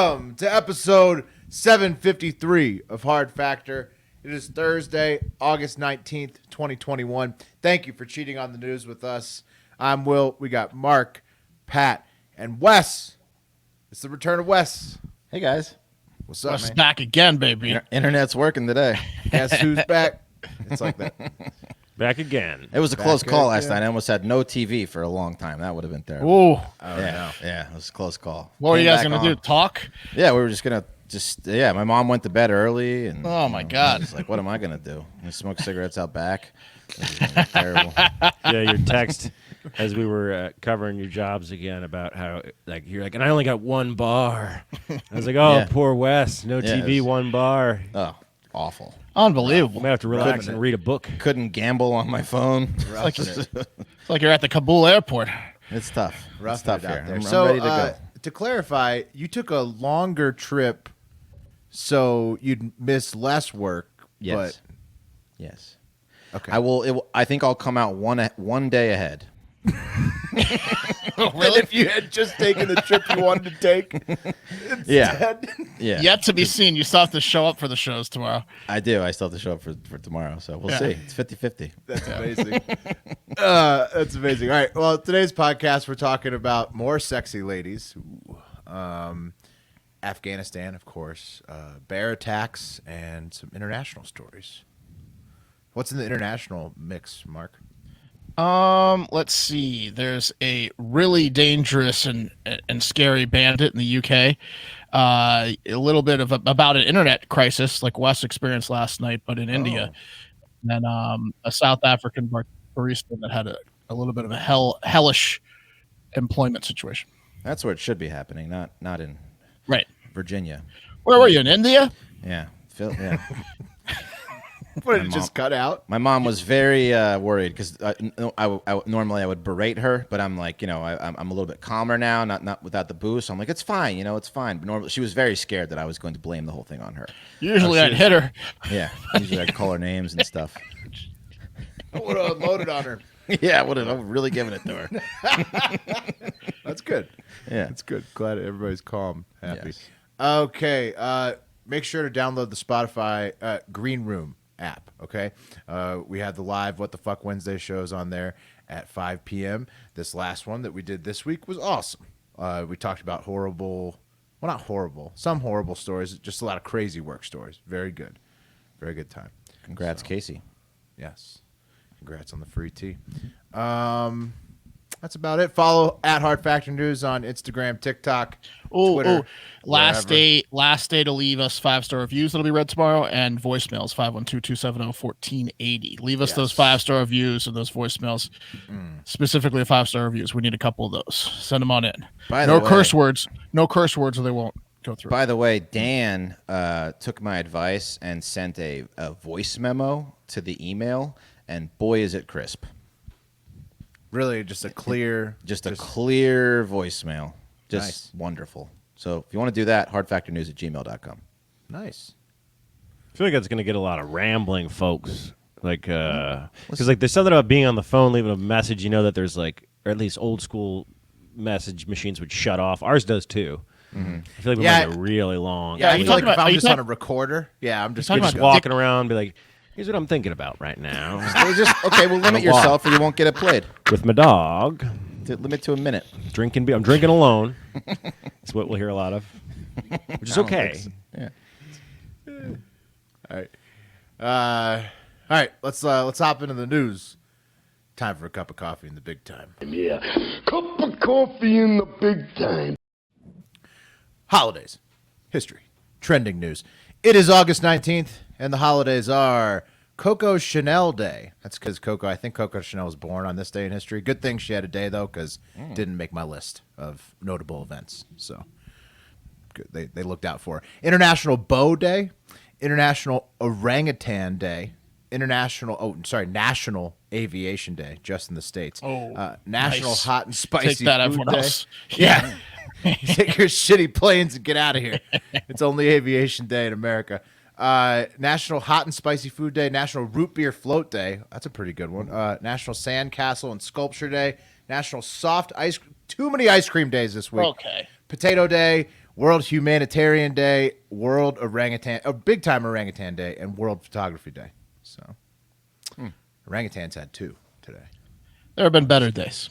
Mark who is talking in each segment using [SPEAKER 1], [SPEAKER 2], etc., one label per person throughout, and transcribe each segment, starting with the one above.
[SPEAKER 1] Welcome to episode 753 of Hard Factor. It is Thursday, August 19th, 2021. Thank you for cheating on the news with us. I'm Will. We got Mark, Pat, and Wes. It's the return of Wes.
[SPEAKER 2] Hey, guys.
[SPEAKER 1] What's up,
[SPEAKER 3] Wes is
[SPEAKER 1] man?
[SPEAKER 3] back again, baby.
[SPEAKER 2] Internet's working today.
[SPEAKER 1] Guess who's back? It's like that.
[SPEAKER 4] Back again.
[SPEAKER 2] It was a close call last
[SPEAKER 1] again.
[SPEAKER 2] night. I almost had no TV for a long time. That would have been terrible.
[SPEAKER 3] Ooh.
[SPEAKER 2] Yeah, it was a close call.
[SPEAKER 3] What were you
[SPEAKER 2] Came
[SPEAKER 3] guys
[SPEAKER 2] back
[SPEAKER 3] going to do?
[SPEAKER 2] on.
[SPEAKER 3] Talk?
[SPEAKER 2] Yeah, we were just going to my mom went to bed early. And
[SPEAKER 3] Oh, my
[SPEAKER 2] I
[SPEAKER 3] God.
[SPEAKER 2] was like, what am I going to do? I smoke cigarettes out back. This is gonna be terrible.
[SPEAKER 4] Yeah, your text as we were covering your jobs again about how you're like, and I only got one bar. I was like, oh,
[SPEAKER 2] Yeah.
[SPEAKER 4] Poor Wes, no
[SPEAKER 2] Yeah,
[SPEAKER 4] TV,
[SPEAKER 2] it was-
[SPEAKER 4] one bar.
[SPEAKER 2] Oh, awful.
[SPEAKER 3] Unbelievable.
[SPEAKER 4] I might have to relax and read a book.
[SPEAKER 2] Couldn't gamble on my phone.
[SPEAKER 3] It's like you're at the Kabul airport.
[SPEAKER 2] It's tough.
[SPEAKER 1] Rough
[SPEAKER 2] It's tough
[SPEAKER 1] it out
[SPEAKER 2] here.
[SPEAKER 1] there.
[SPEAKER 2] I'm
[SPEAKER 1] So,
[SPEAKER 2] ready to go.
[SPEAKER 1] to clarify, you took a longer trip so you'd miss less work.
[SPEAKER 2] Yes. Yes.
[SPEAKER 1] But, okay.
[SPEAKER 2] I think I'll come out one day ahead.
[SPEAKER 1] And if you had just taken the trip you wanted to take instead.
[SPEAKER 2] Yeah.
[SPEAKER 3] Yet to be seen. You still have to show up for the shows tomorrow.
[SPEAKER 2] I do. I still have to show up for tomorrow, so we'll
[SPEAKER 3] Yeah.
[SPEAKER 2] see. It's 50-50.
[SPEAKER 1] That's amazing. That's amazing. All right. Well, today's podcast, we're talking about more sexy ladies. Afghanistan, of course, bear attacks, and some international stories. What's in the international mix, Mark?
[SPEAKER 3] Let's see. There's a really dangerous and scary bandit in the UK. A little bit of about an internet crisis like Wes experienced last night, but in India. And a South African barista that had a little bit of a hellish employment situation.
[SPEAKER 2] That's where it should be happening, not in
[SPEAKER 3] Right.
[SPEAKER 2] Virginia.
[SPEAKER 3] Where were you, in India?
[SPEAKER 2] Yeah. Yeah.
[SPEAKER 1] What, did
[SPEAKER 2] My
[SPEAKER 1] it
[SPEAKER 2] mom-
[SPEAKER 1] just cut out?
[SPEAKER 2] My mom was very worried because normally I would berate her, but I'm like, I'm a little bit calmer now, not without the boost. I'm like, it's fine, it's fine. But normally she was very scared that I was going to blame the whole thing on her.
[SPEAKER 3] Usually I'd hit her.
[SPEAKER 2] Yeah. Usually I'd call her names and stuff.
[SPEAKER 1] I would have unloaded on her.
[SPEAKER 2] Yeah, I would have really given it to her.
[SPEAKER 1] That's good.
[SPEAKER 2] Yeah.
[SPEAKER 1] That's good. Glad everybody's calm, happy.
[SPEAKER 2] Yes.
[SPEAKER 1] Okay. Make sure to download the Spotify Green Room app, okay? We have the live What the Fuck Wednesday shows on there at 5 p.m. This last one that we did this week was awesome. We talked about not horrible, some horrible stories, just a lot of crazy work stories. Very good. Very good time.
[SPEAKER 2] Congrats, Casey.
[SPEAKER 1] Yes. Congrats on the free tea. That's about it. Follow at Hard Factor News on Instagram, TikTok, Twitter.
[SPEAKER 3] Last
[SPEAKER 1] wherever.
[SPEAKER 3] day to leave us 5-star reviews that'll be read tomorrow, and voicemails 512-270-1480. Leave us those 5-star reviews and those voicemails, specifically the 5-star reviews. We need a couple of those. Send them on in. No curse words, or they won't go through.
[SPEAKER 2] By the way, Dan took my advice and sent a voice memo to the email, and boy, is it crisp.
[SPEAKER 1] Really, just a clear...
[SPEAKER 2] Just a clear voicemail. Just
[SPEAKER 1] Nice.
[SPEAKER 2] wonderful. So if you want to do that, hardfactornews@gmail.com.
[SPEAKER 1] Nice.
[SPEAKER 4] I feel like that's going to get a lot of rambling folks. Because there's something about being on the phone, leaving a message, that there's or at least old school message machines would shut off. Ours does too.
[SPEAKER 2] Mm-hmm.
[SPEAKER 4] I feel like we
[SPEAKER 1] Yeah.
[SPEAKER 4] might get really long.
[SPEAKER 1] Yeah, I
[SPEAKER 3] you
[SPEAKER 1] feel like
[SPEAKER 3] talking
[SPEAKER 1] if
[SPEAKER 3] about-
[SPEAKER 1] I'm
[SPEAKER 3] are you
[SPEAKER 1] just on
[SPEAKER 3] talk-
[SPEAKER 1] a recorder, I'm just
[SPEAKER 3] talking
[SPEAKER 1] good to
[SPEAKER 3] about
[SPEAKER 1] go.
[SPEAKER 4] walking around, be like, here's what I'm thinking about right now.
[SPEAKER 2] Okay, well, limit yourself or you won't get it played.
[SPEAKER 4] With my dog,
[SPEAKER 2] Limit to a minute.
[SPEAKER 4] drinking beer. I'm drinking alone. That's what we'll hear a lot of, which is okay.
[SPEAKER 2] Yeah.
[SPEAKER 1] All right. Let's hop into the news. Time for a cup of coffee in the big time.
[SPEAKER 5] Yeah, cup of coffee in the big time.
[SPEAKER 1] Holidays, history, trending news. It is August 19th, and the holidays are Coco Chanel Day. That's because I think Coco Chanel was born on this day in history. Good thing she had a day, though, because it didn't make my list of notable events. So good. They looked out for her. International Bow Day, International Orangutan Day, National Aviation Day, just in the States. National
[SPEAKER 3] nice.
[SPEAKER 1] Hot and Spicy
[SPEAKER 3] Take that,
[SPEAKER 1] Food
[SPEAKER 3] everyone
[SPEAKER 1] Day.
[SPEAKER 3] else.
[SPEAKER 1] Yeah. Take your shitty planes and get out of here. It's only Aviation Day in America. National Hot and Spicy Food Day, National Root Beer Float Day. That's a pretty good one. National Sandcastle and Sculpture Day, National Soft Ice. Too many ice cream days this week.
[SPEAKER 3] Okay.
[SPEAKER 1] Potato Day, World Humanitarian Day, World Orangutan, Big Time Orangutan Day, and World Photography Day. So, orangutans had 2 today.
[SPEAKER 3] There have been better days.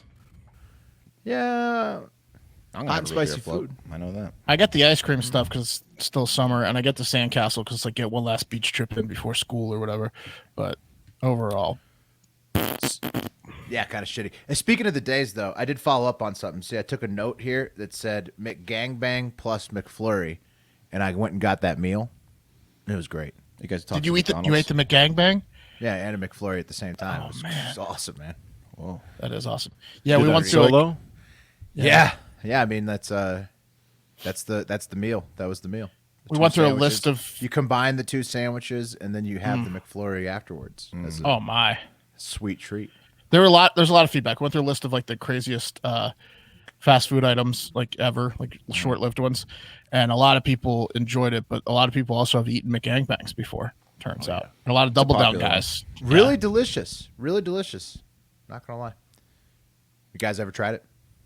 [SPEAKER 1] Yeah,
[SPEAKER 2] I'm
[SPEAKER 1] hot and
[SPEAKER 2] have root beer
[SPEAKER 1] spicy
[SPEAKER 2] float.
[SPEAKER 1] food.
[SPEAKER 2] I know that.
[SPEAKER 3] I get the ice cream stuff because it's still summer, and I get the sandcastle because get one last beach trip in before school or whatever. But overall,
[SPEAKER 1] Yeah, kind of shitty. And speaking of the days, though, I did follow up on something. See, I took a note here that said McGangbang plus McFlurry, and I went and got that meal. It was great.
[SPEAKER 2] You guys talk.
[SPEAKER 3] did you eat the McGangbang?
[SPEAKER 1] Yeah, and a McFlurry at the same time.
[SPEAKER 3] Oh,
[SPEAKER 1] it was,
[SPEAKER 3] man.
[SPEAKER 1] It was awesome, man.
[SPEAKER 2] Whoa.
[SPEAKER 3] That is awesome. Yeah,
[SPEAKER 4] Did
[SPEAKER 3] we
[SPEAKER 4] that
[SPEAKER 3] went through
[SPEAKER 4] solo.
[SPEAKER 1] Yeah. I mean, that's the meal. That was the meal. The
[SPEAKER 3] We
[SPEAKER 1] 2
[SPEAKER 3] went through a
[SPEAKER 1] sandwiches.
[SPEAKER 3] list of.
[SPEAKER 1] You combine the 2 sandwiches, and then you have the McFlurry afterwards. As a
[SPEAKER 3] Oh my!
[SPEAKER 1] sweet treat.
[SPEAKER 3] There's a lot of feedback. We went through a list of the craziest fast food items ever, short-lived ones, and a lot of people enjoyed it. But a lot of people also have eaten McGangbangs before. Turns out, and a lot of double down
[SPEAKER 2] popular
[SPEAKER 3] guys.
[SPEAKER 1] Really
[SPEAKER 3] Yeah.
[SPEAKER 1] delicious. Really delicious. Not gonna lie. You guys ever tried it?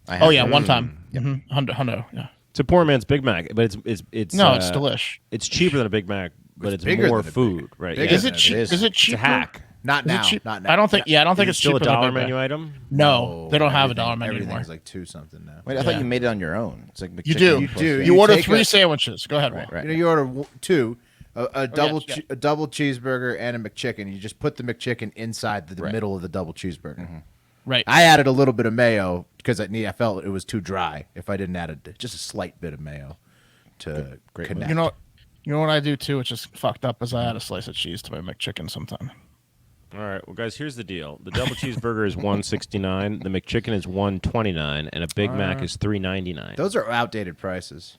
[SPEAKER 2] I
[SPEAKER 3] Oh
[SPEAKER 2] have
[SPEAKER 3] yeah,
[SPEAKER 2] to.
[SPEAKER 3] one time. Hundo. Yeah.
[SPEAKER 4] It's a poor man's Big Mac, but it's
[SPEAKER 3] No, it's delish.
[SPEAKER 4] It's cheaper than a Big Mac, but
[SPEAKER 1] It's
[SPEAKER 4] it's
[SPEAKER 1] bigger
[SPEAKER 4] more
[SPEAKER 1] than a
[SPEAKER 4] food, right?
[SPEAKER 1] bigger
[SPEAKER 4] Yeah.
[SPEAKER 3] Is it
[SPEAKER 1] it
[SPEAKER 3] cheap?
[SPEAKER 2] is.
[SPEAKER 3] Is it
[SPEAKER 4] It's
[SPEAKER 3] cheaper?
[SPEAKER 4] a hack.
[SPEAKER 1] Not
[SPEAKER 3] Is it
[SPEAKER 1] now.
[SPEAKER 3] cheap?
[SPEAKER 1] Not now.
[SPEAKER 3] I don't think. Yeah, I don't think
[SPEAKER 4] Is
[SPEAKER 3] it's
[SPEAKER 4] it still a
[SPEAKER 3] cheaper than
[SPEAKER 4] dollar
[SPEAKER 3] Big Mac.
[SPEAKER 4] menu item?
[SPEAKER 3] No, they don't have a
[SPEAKER 1] everything-
[SPEAKER 3] dollar menu
[SPEAKER 1] Everything's
[SPEAKER 3] anymore.
[SPEAKER 1] like 2 something now.
[SPEAKER 2] Wait, I thought
[SPEAKER 3] Yeah.
[SPEAKER 2] you made it on your own. It's like
[SPEAKER 3] You
[SPEAKER 2] McChicken
[SPEAKER 3] do.
[SPEAKER 1] You
[SPEAKER 2] plus
[SPEAKER 1] do.
[SPEAKER 2] that.
[SPEAKER 3] You
[SPEAKER 1] You
[SPEAKER 3] order
[SPEAKER 1] take
[SPEAKER 3] 3
[SPEAKER 1] a-
[SPEAKER 3] sandwiches. Go ahead, Will.
[SPEAKER 2] Right.
[SPEAKER 1] You know, you order 2, a double
[SPEAKER 3] yeah.
[SPEAKER 1] a double cheeseburger and a McChicken. You just put the McChicken inside the middle of the double cheeseburger.
[SPEAKER 3] Right.
[SPEAKER 1] I added a little bit of mayo because I felt it was too dry. If I didn't add just a slight bit of mayo to
[SPEAKER 2] Great
[SPEAKER 1] connect.
[SPEAKER 3] You know what I do too, which is fucked up, is I add a slice of cheese to my McChicken sometime.
[SPEAKER 4] All right, well, guys, here's the deal: the double cheeseburger is $169, the McChicken is $129, and a Big Mac is $3.99.
[SPEAKER 1] Those are outdated prices.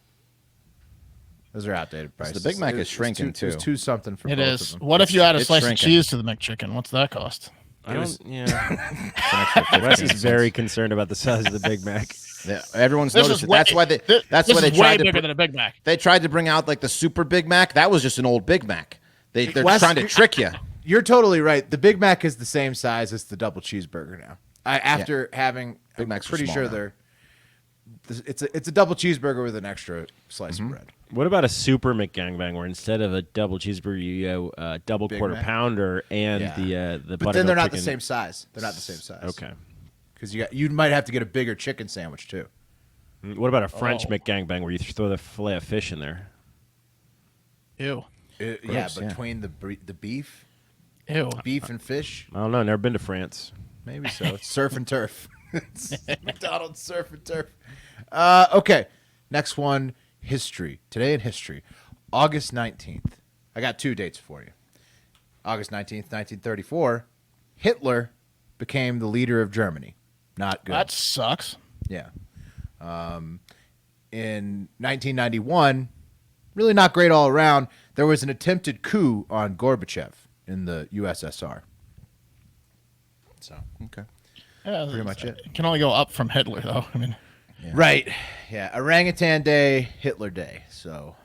[SPEAKER 1] Those are outdated prices.
[SPEAKER 2] the Big Mac is
[SPEAKER 1] It's
[SPEAKER 2] shrinking,
[SPEAKER 1] It's
[SPEAKER 2] too.
[SPEAKER 1] 2 something for
[SPEAKER 3] It
[SPEAKER 1] both
[SPEAKER 3] is.
[SPEAKER 1] of them.
[SPEAKER 3] What if you add a
[SPEAKER 2] it's
[SPEAKER 3] slice
[SPEAKER 2] shrinking.
[SPEAKER 3] of cheese to the McChicken? What's that cost?
[SPEAKER 4] I don't. Yeah,
[SPEAKER 2] It's an extra 15
[SPEAKER 4] Wes is
[SPEAKER 2] cents.
[SPEAKER 4] very concerned about the size of the Big Mac.
[SPEAKER 2] Yeah, everyone's
[SPEAKER 3] This
[SPEAKER 2] noticed
[SPEAKER 3] is
[SPEAKER 2] it. That's why they. That's
[SPEAKER 3] this
[SPEAKER 2] why they
[SPEAKER 3] is way
[SPEAKER 2] tried to.
[SPEAKER 3] bigger than a Big Mac.
[SPEAKER 2] They tried to bring out the super Big Mac. That was just an old Big Mac. They're
[SPEAKER 1] Wes,
[SPEAKER 2] trying to trick you.
[SPEAKER 1] You're totally right. The Big Mac is the same size as the double cheeseburger now. After having,
[SPEAKER 2] Big Macs are
[SPEAKER 1] pretty
[SPEAKER 2] small
[SPEAKER 1] sure
[SPEAKER 2] now.
[SPEAKER 1] they're. It's a double cheeseburger with an extra slice of bread.
[SPEAKER 4] What about a super McGangbang, where instead of a double cheeseburger, you go double
[SPEAKER 1] Big
[SPEAKER 4] quarter
[SPEAKER 1] Mac?
[SPEAKER 4] pounder and
[SPEAKER 1] Yeah.
[SPEAKER 4] the
[SPEAKER 1] But
[SPEAKER 4] buttermilk
[SPEAKER 1] then they're not
[SPEAKER 4] chicken.
[SPEAKER 1] the same size. They're not the same size.
[SPEAKER 4] Okay.
[SPEAKER 1] Because you might have to get a bigger chicken sandwich too.
[SPEAKER 4] What about a French
[SPEAKER 3] Oh.
[SPEAKER 4] McGangbang, where you throw the fillet of fish in there?
[SPEAKER 3] Ew.
[SPEAKER 2] Gross, yeah.
[SPEAKER 1] Between the beef
[SPEAKER 3] Ew.
[SPEAKER 1] and fish,
[SPEAKER 4] I don't know. Never been to France.
[SPEAKER 1] maybe so. It's surf and turf. It's McDonald's surf and turf. Okay, next one. History. Today in history, August 19th. I got 2 dates for you. August 19th, 1934. Hitler became the leader of Germany. Not good.
[SPEAKER 3] That sucks.
[SPEAKER 1] Yeah. In 1991, really not great all around, there was an attempted coup on Gorbachev in the USSR. So,
[SPEAKER 2] Okay.
[SPEAKER 3] Yeah,
[SPEAKER 1] Pretty much it.
[SPEAKER 3] Can only go up from Hitler, though. I mean,
[SPEAKER 1] right. Yeah. Orangutan Day, Hitler Day. So,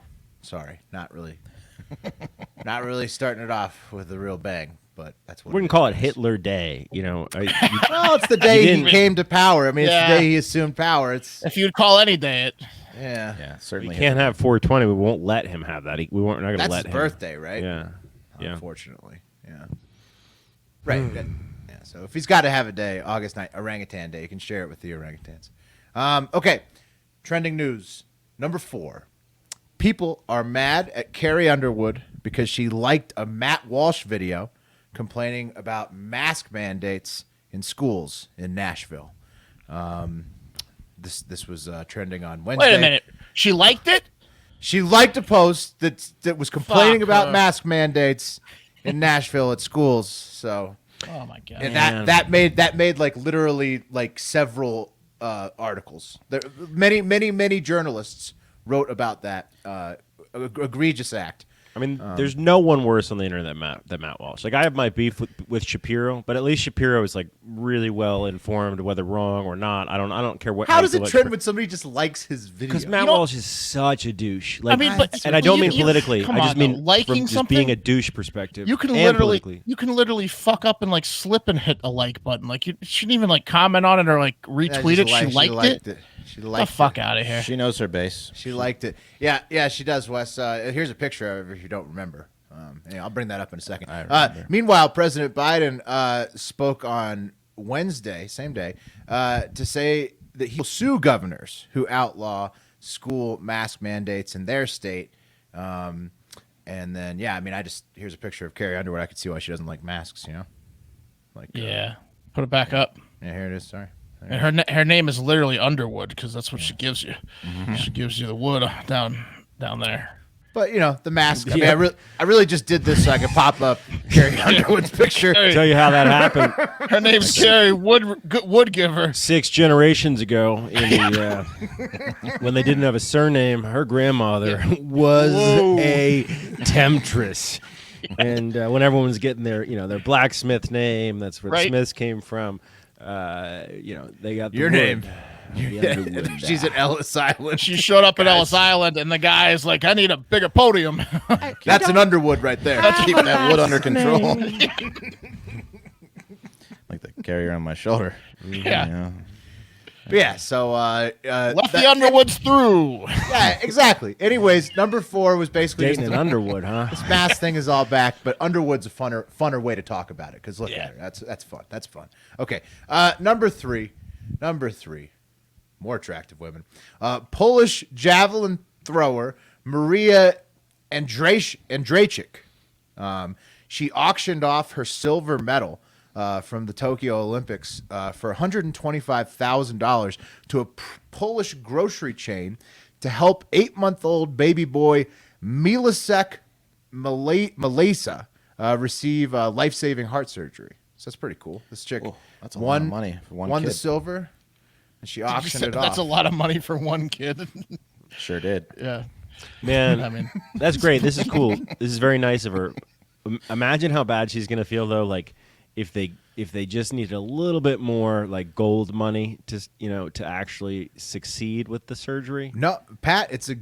[SPEAKER 1] sorry. Not really starting it off with a real bang, but that's what
[SPEAKER 4] Wouldn't call it Hitler Day. You know,
[SPEAKER 1] Well, it's the day he
[SPEAKER 4] didn't-
[SPEAKER 1] came to power. I mean, it's
[SPEAKER 3] Yeah.
[SPEAKER 1] the day he assumed power. It's,
[SPEAKER 3] if you'd call any day it,
[SPEAKER 1] yeah.
[SPEAKER 2] Yeah,
[SPEAKER 4] we
[SPEAKER 2] certainly.
[SPEAKER 4] can't have 420. We won't let him have that. We weren't not going to
[SPEAKER 1] That's
[SPEAKER 4] let
[SPEAKER 1] his
[SPEAKER 4] him.
[SPEAKER 1] birthday, right?
[SPEAKER 4] Yeah. Yeah.
[SPEAKER 1] Unfortunately, yeah. Right. Yeah. So if he's got to have a day, August 9th, Orangutan Day, you can share it with the orangutans. Okay. Trending news number 4. People are mad at Carrie Underwood because she liked a Matt Walsh video complaining about mask mandates in schools in Nashville. This was trending on Wednesday.
[SPEAKER 3] wait a minute. She liked it?
[SPEAKER 1] She liked a post that was complaining
[SPEAKER 3] Fuck
[SPEAKER 1] about
[SPEAKER 3] her.
[SPEAKER 1] mask mandates in Nashville at schools. So,
[SPEAKER 3] Oh my god.
[SPEAKER 1] and
[SPEAKER 4] Man.
[SPEAKER 1] that made like literally like several articles. There, many journalists wrote about that egregious act.
[SPEAKER 4] I mean, there's no one worse on the internet than Matt Walsh. Like, I have my beef with Shapiro, but at least Shapiro is like really well informed, whether wrong or not. I don't care what.
[SPEAKER 1] How does
[SPEAKER 4] you
[SPEAKER 1] it
[SPEAKER 4] feel
[SPEAKER 1] trend
[SPEAKER 4] about
[SPEAKER 1] when somebody just likes his video?
[SPEAKER 4] Because Matt
[SPEAKER 3] know-
[SPEAKER 4] Walsh is such a douche. Like,
[SPEAKER 3] I mean, but
[SPEAKER 4] and I don't mean
[SPEAKER 3] you-
[SPEAKER 4] politically.
[SPEAKER 3] come
[SPEAKER 4] I just
[SPEAKER 3] on,
[SPEAKER 4] mean
[SPEAKER 3] though. Liking
[SPEAKER 4] from just
[SPEAKER 3] something?
[SPEAKER 4] being a douche perspective.
[SPEAKER 3] You can
[SPEAKER 4] and politically.
[SPEAKER 3] literally fuck up and like slip and hit a like button. Like you shouldn't even like comment on it or like retweet it. She liked it.
[SPEAKER 1] She
[SPEAKER 3] Get the
[SPEAKER 1] liked
[SPEAKER 3] fuck
[SPEAKER 1] it.
[SPEAKER 3] out of here.
[SPEAKER 2] She knows her base.
[SPEAKER 1] She liked it. Yeah, she does, Wes. Here's a picture of her if you don't remember. I'll bring that up in a second.
[SPEAKER 2] I remember.
[SPEAKER 1] Meanwhile, President Biden spoke on Wednesday, same day, to say that he will sue governors who outlaw school mask mandates in their state. And then, here's a picture of Carrie Underwood. I could see why she doesn't like masks, Like,
[SPEAKER 3] Yeah. Put it back up.
[SPEAKER 1] Yeah, here it is. Sorry.
[SPEAKER 3] And her name is literally Underwood because that's what she gives you. She gives you the wood down there.
[SPEAKER 1] But the mask. I mean, I really just did this so I could pop up Carrie Underwood's picture.
[SPEAKER 4] Tell you how that happened.
[SPEAKER 3] Her name's Carrie Woodgiver.
[SPEAKER 4] 6 generations ago, in the, when they didn't have a surname, her grandmother was a temptress. And when everyone was getting their blacksmith name, that's where
[SPEAKER 3] Right.
[SPEAKER 4] Smiths came from. They got the
[SPEAKER 1] Your
[SPEAKER 4] wood.
[SPEAKER 1] name.
[SPEAKER 4] The Underwood.
[SPEAKER 1] She's at Ellis Island.
[SPEAKER 3] She showed up at Ellis Island, and the guy's like, "I need a bigger podium."
[SPEAKER 1] That's an Underwood right there.
[SPEAKER 2] Keep that wood under control. Like the carrier on my shoulder.
[SPEAKER 3] Yeah.
[SPEAKER 1] Yeah, so
[SPEAKER 3] Let the Underwoods through.
[SPEAKER 1] yeah, exactly. Anyways, number 4 was basically
[SPEAKER 4] Dating
[SPEAKER 1] just
[SPEAKER 4] an Underwood, huh?
[SPEAKER 1] this mask thing is all back, but Underwood's a funner way to talk about it because look
[SPEAKER 3] Yeah.
[SPEAKER 1] at her. That's fun. That's fun. Okay, number three, more attractive women. Polish javelin thrower Maria Andrzejczyk. She auctioned off her silver medal from the Tokyo Olympics for $125,000 to a Polish grocery chain to help 8-month-old baby boy Milasek Malesa receive life-saving heart surgery. So that's pretty cool. This chick
[SPEAKER 2] That's a lot of money for one
[SPEAKER 1] the
[SPEAKER 2] kid.
[SPEAKER 1] silver, and she auctioned it off.
[SPEAKER 3] That's a lot of money for one kid.
[SPEAKER 2] Sure did.
[SPEAKER 3] Yeah.
[SPEAKER 4] Man,
[SPEAKER 3] I mean-
[SPEAKER 4] that's great. This is cool. This is very nice of her. Imagine how bad she's gonna feel though, like if they just needed a little bit more like gold money to actually succeed with the surgery.
[SPEAKER 1] No, Pat, it's a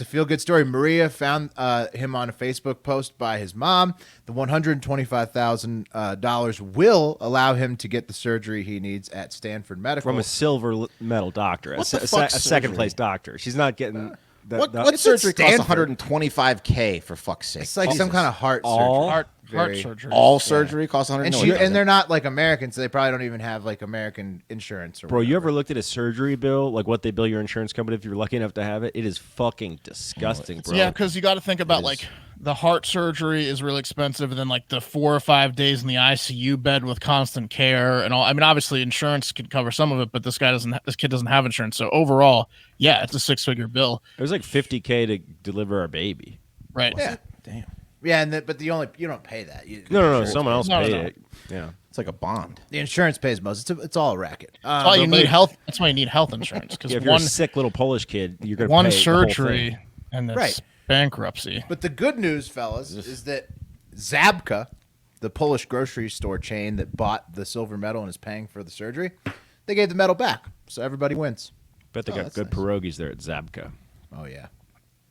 [SPEAKER 1] feel good story. Maria found him on a Facebook post by his mom. The $125,000 will allow him to get the surgery he needs at Stanford Medical.
[SPEAKER 4] From a silver medal doctor, a
[SPEAKER 2] What the fuck's
[SPEAKER 4] second
[SPEAKER 2] surgery?
[SPEAKER 4] place doctor. She's not getting
[SPEAKER 2] What
[SPEAKER 1] It's
[SPEAKER 2] surgery
[SPEAKER 1] at
[SPEAKER 2] costs
[SPEAKER 1] Stanford.
[SPEAKER 2] $125K for fuck's sake?
[SPEAKER 1] It's like some
[SPEAKER 2] Jesus.
[SPEAKER 1] kind of heart
[SPEAKER 4] All-
[SPEAKER 1] surgery.
[SPEAKER 3] Heart
[SPEAKER 1] Very-
[SPEAKER 3] surgery.
[SPEAKER 2] All surgery costs 100.
[SPEAKER 1] And
[SPEAKER 2] No, it doesn't.
[SPEAKER 1] they're not like American, so they probably don't even have like American insurance. Or
[SPEAKER 4] Bro, you
[SPEAKER 1] whatever.
[SPEAKER 4] ever looked at a surgery bill, like what they bill your insurance company if you're lucky enough to have it? It is fucking disgusting, bro.
[SPEAKER 3] Yeah, because you got to think about like the heart surgery is really expensive, and then like the 4 or 5 days in the ICU bed with constant care and all. I mean, obviously insurance can cover some of it, but this kid doesn't have insurance. So overall, yeah, it's a 6-figure bill,
[SPEAKER 4] It was like $50K to deliver our baby.
[SPEAKER 3] right?
[SPEAKER 1] Yeah,
[SPEAKER 2] Damn.
[SPEAKER 1] yeah, but you don't pay that.
[SPEAKER 4] No, someone else
[SPEAKER 3] No,
[SPEAKER 4] paid
[SPEAKER 3] no.
[SPEAKER 4] it. Yeah.
[SPEAKER 2] It's like a bond.
[SPEAKER 1] The insurance pays most. It's all a racket.
[SPEAKER 3] That's why you need health. That's why you need health insurance because
[SPEAKER 4] Yeah, if you're
[SPEAKER 3] one
[SPEAKER 4] a sick little Polish kid, you're gonna
[SPEAKER 3] one
[SPEAKER 4] pay the whole
[SPEAKER 3] surgery
[SPEAKER 4] thing.
[SPEAKER 3] and it's
[SPEAKER 1] Right.
[SPEAKER 3] bankruptcy.
[SPEAKER 1] But the good news, fellas, is that Zabka, the Polish grocery store chain that bought the silver medal and is paying for the surgery, they gave the medal back, so everybody wins.
[SPEAKER 4] Bet they got
[SPEAKER 1] that's
[SPEAKER 4] good
[SPEAKER 1] nice.
[SPEAKER 4] pierogies there at Zabka.
[SPEAKER 1] Oh yeah,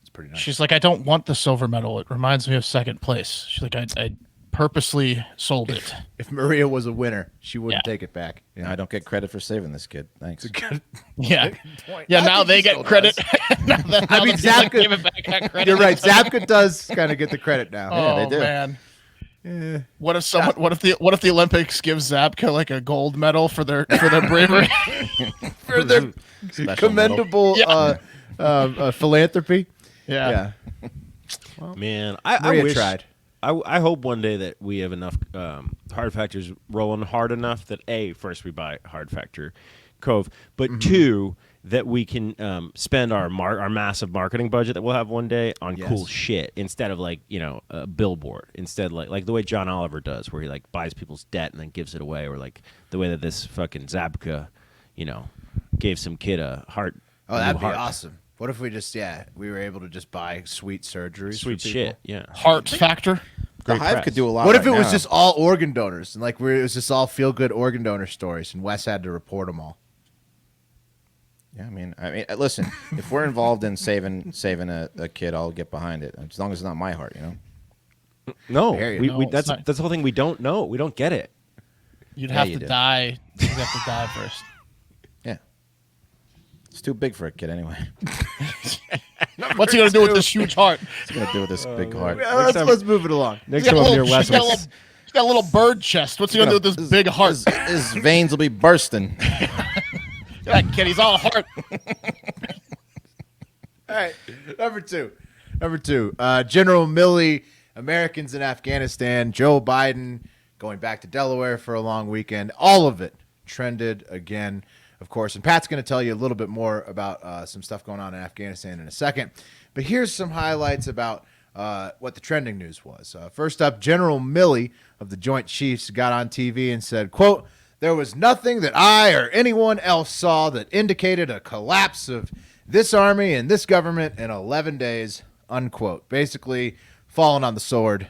[SPEAKER 1] it's pretty nice.
[SPEAKER 3] She's like, I don't want the silver medal. It reminds me of second place. She's like, I purposely sold it.
[SPEAKER 1] If Maria was a winner, she wouldn't
[SPEAKER 3] Yeah.
[SPEAKER 1] take it back.
[SPEAKER 2] I don't get credit for saving this kid. Thanks.
[SPEAKER 3] Yeah,
[SPEAKER 1] point.
[SPEAKER 3] yeah.
[SPEAKER 1] I
[SPEAKER 3] Now
[SPEAKER 1] think
[SPEAKER 3] they
[SPEAKER 1] he
[SPEAKER 3] get
[SPEAKER 1] still
[SPEAKER 3] credit.
[SPEAKER 1] does.
[SPEAKER 3] Now that
[SPEAKER 1] I mean,
[SPEAKER 3] the people that
[SPEAKER 1] Zabka-
[SPEAKER 3] gave it back got credit.
[SPEAKER 1] You're right. Zabka does kind of get the credit now.
[SPEAKER 3] Oh
[SPEAKER 2] they do.
[SPEAKER 3] man. What if someone? What if the Olympics gives Zabka like a gold medal for their bravery?
[SPEAKER 1] For their
[SPEAKER 2] Special
[SPEAKER 1] commendable philanthropy.
[SPEAKER 3] Yeah.
[SPEAKER 4] Man, I
[SPEAKER 1] Maria
[SPEAKER 4] wish.
[SPEAKER 1] tried.
[SPEAKER 4] I hope one day that we have enough hard factors rolling hard enough that first we buy Hard Factor Cove, but two, that we can spend our massive marketing budget that we'll have one day on
[SPEAKER 1] Yes.
[SPEAKER 4] cool shit instead of like a billboard, instead like the way John Oliver does, where he like buys people's debt and then gives it away, or like the way that this fucking Zabka, gave some kid a heart.
[SPEAKER 1] Oh,
[SPEAKER 4] a new
[SPEAKER 1] that'd be
[SPEAKER 4] heart.
[SPEAKER 1] awesome. What if we were able to just buy sweet surgeries?
[SPEAKER 4] Sweet
[SPEAKER 1] for people?
[SPEAKER 4] shit, yeah.
[SPEAKER 3] Heart factor.
[SPEAKER 2] The
[SPEAKER 4] Great
[SPEAKER 2] Hive
[SPEAKER 4] press.
[SPEAKER 2] could do a lot.
[SPEAKER 1] What if it
[SPEAKER 2] right
[SPEAKER 1] was
[SPEAKER 2] now.
[SPEAKER 1] just all organ donors and like it was just all feel good organ donor stories, and Wes had to report them all?
[SPEAKER 2] Yeah, I mean, listen. If we're involved in saving a kid, I'll get behind it. As long as it's not my heart,
[SPEAKER 4] No,
[SPEAKER 1] hear you.
[SPEAKER 4] we,
[SPEAKER 3] No,
[SPEAKER 4] we,
[SPEAKER 3] it's
[SPEAKER 4] that's
[SPEAKER 3] not.
[SPEAKER 4] that's the whole thing. We don't know. We don't get it.
[SPEAKER 3] You'd
[SPEAKER 2] Yeah,
[SPEAKER 3] have
[SPEAKER 2] you
[SPEAKER 3] to
[SPEAKER 2] do.
[SPEAKER 3] die. You'd have to die first.
[SPEAKER 2] Yeah. It's too big for a kid anyway.
[SPEAKER 3] What's he gonna do with this huge heart?
[SPEAKER 2] What's he gonna do with this big heart?
[SPEAKER 1] Yeah, let's move it along.
[SPEAKER 4] Next time I'm near West,
[SPEAKER 3] He's got a little bird chest. What's he gonna do with this big heart?
[SPEAKER 2] His veins will be bursting.
[SPEAKER 3] That kid, he's all heart.
[SPEAKER 1] All right, number two. General Milley, Americans in Afghanistan, Joe Biden going back to Delaware for a long weekend. All of it trended again, of course. And Pat's going to tell you a little bit more about some stuff going on in Afghanistan in a second. But here's some highlights about what the trending news was. First up, General Milley of the Joint Chiefs got on TV and said, quote, "There was nothing that I or anyone else saw that indicated a collapse of this army and this government in 11 days, unquote." Basically, falling on the sword,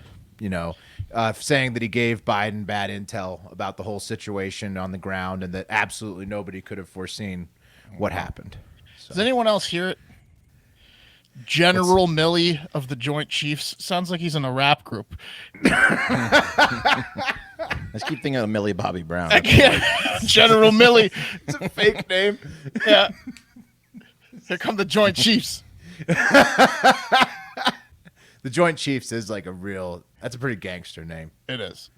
[SPEAKER 1] saying that he gave Biden bad intel about the whole situation on the ground and that absolutely nobody could have foreseen what happened.
[SPEAKER 3] Does anyone else hear it? General Milley of the Joint Chiefs sounds like he's in a rap group.
[SPEAKER 2] Let's keep thinking of Millie Bobby Brown.
[SPEAKER 3] General Milley.
[SPEAKER 1] It's a fake name.
[SPEAKER 3] Yeah. Here come the Joint Chiefs.
[SPEAKER 1] The Joint Chiefs is like that's a pretty gangster name.
[SPEAKER 3] It is.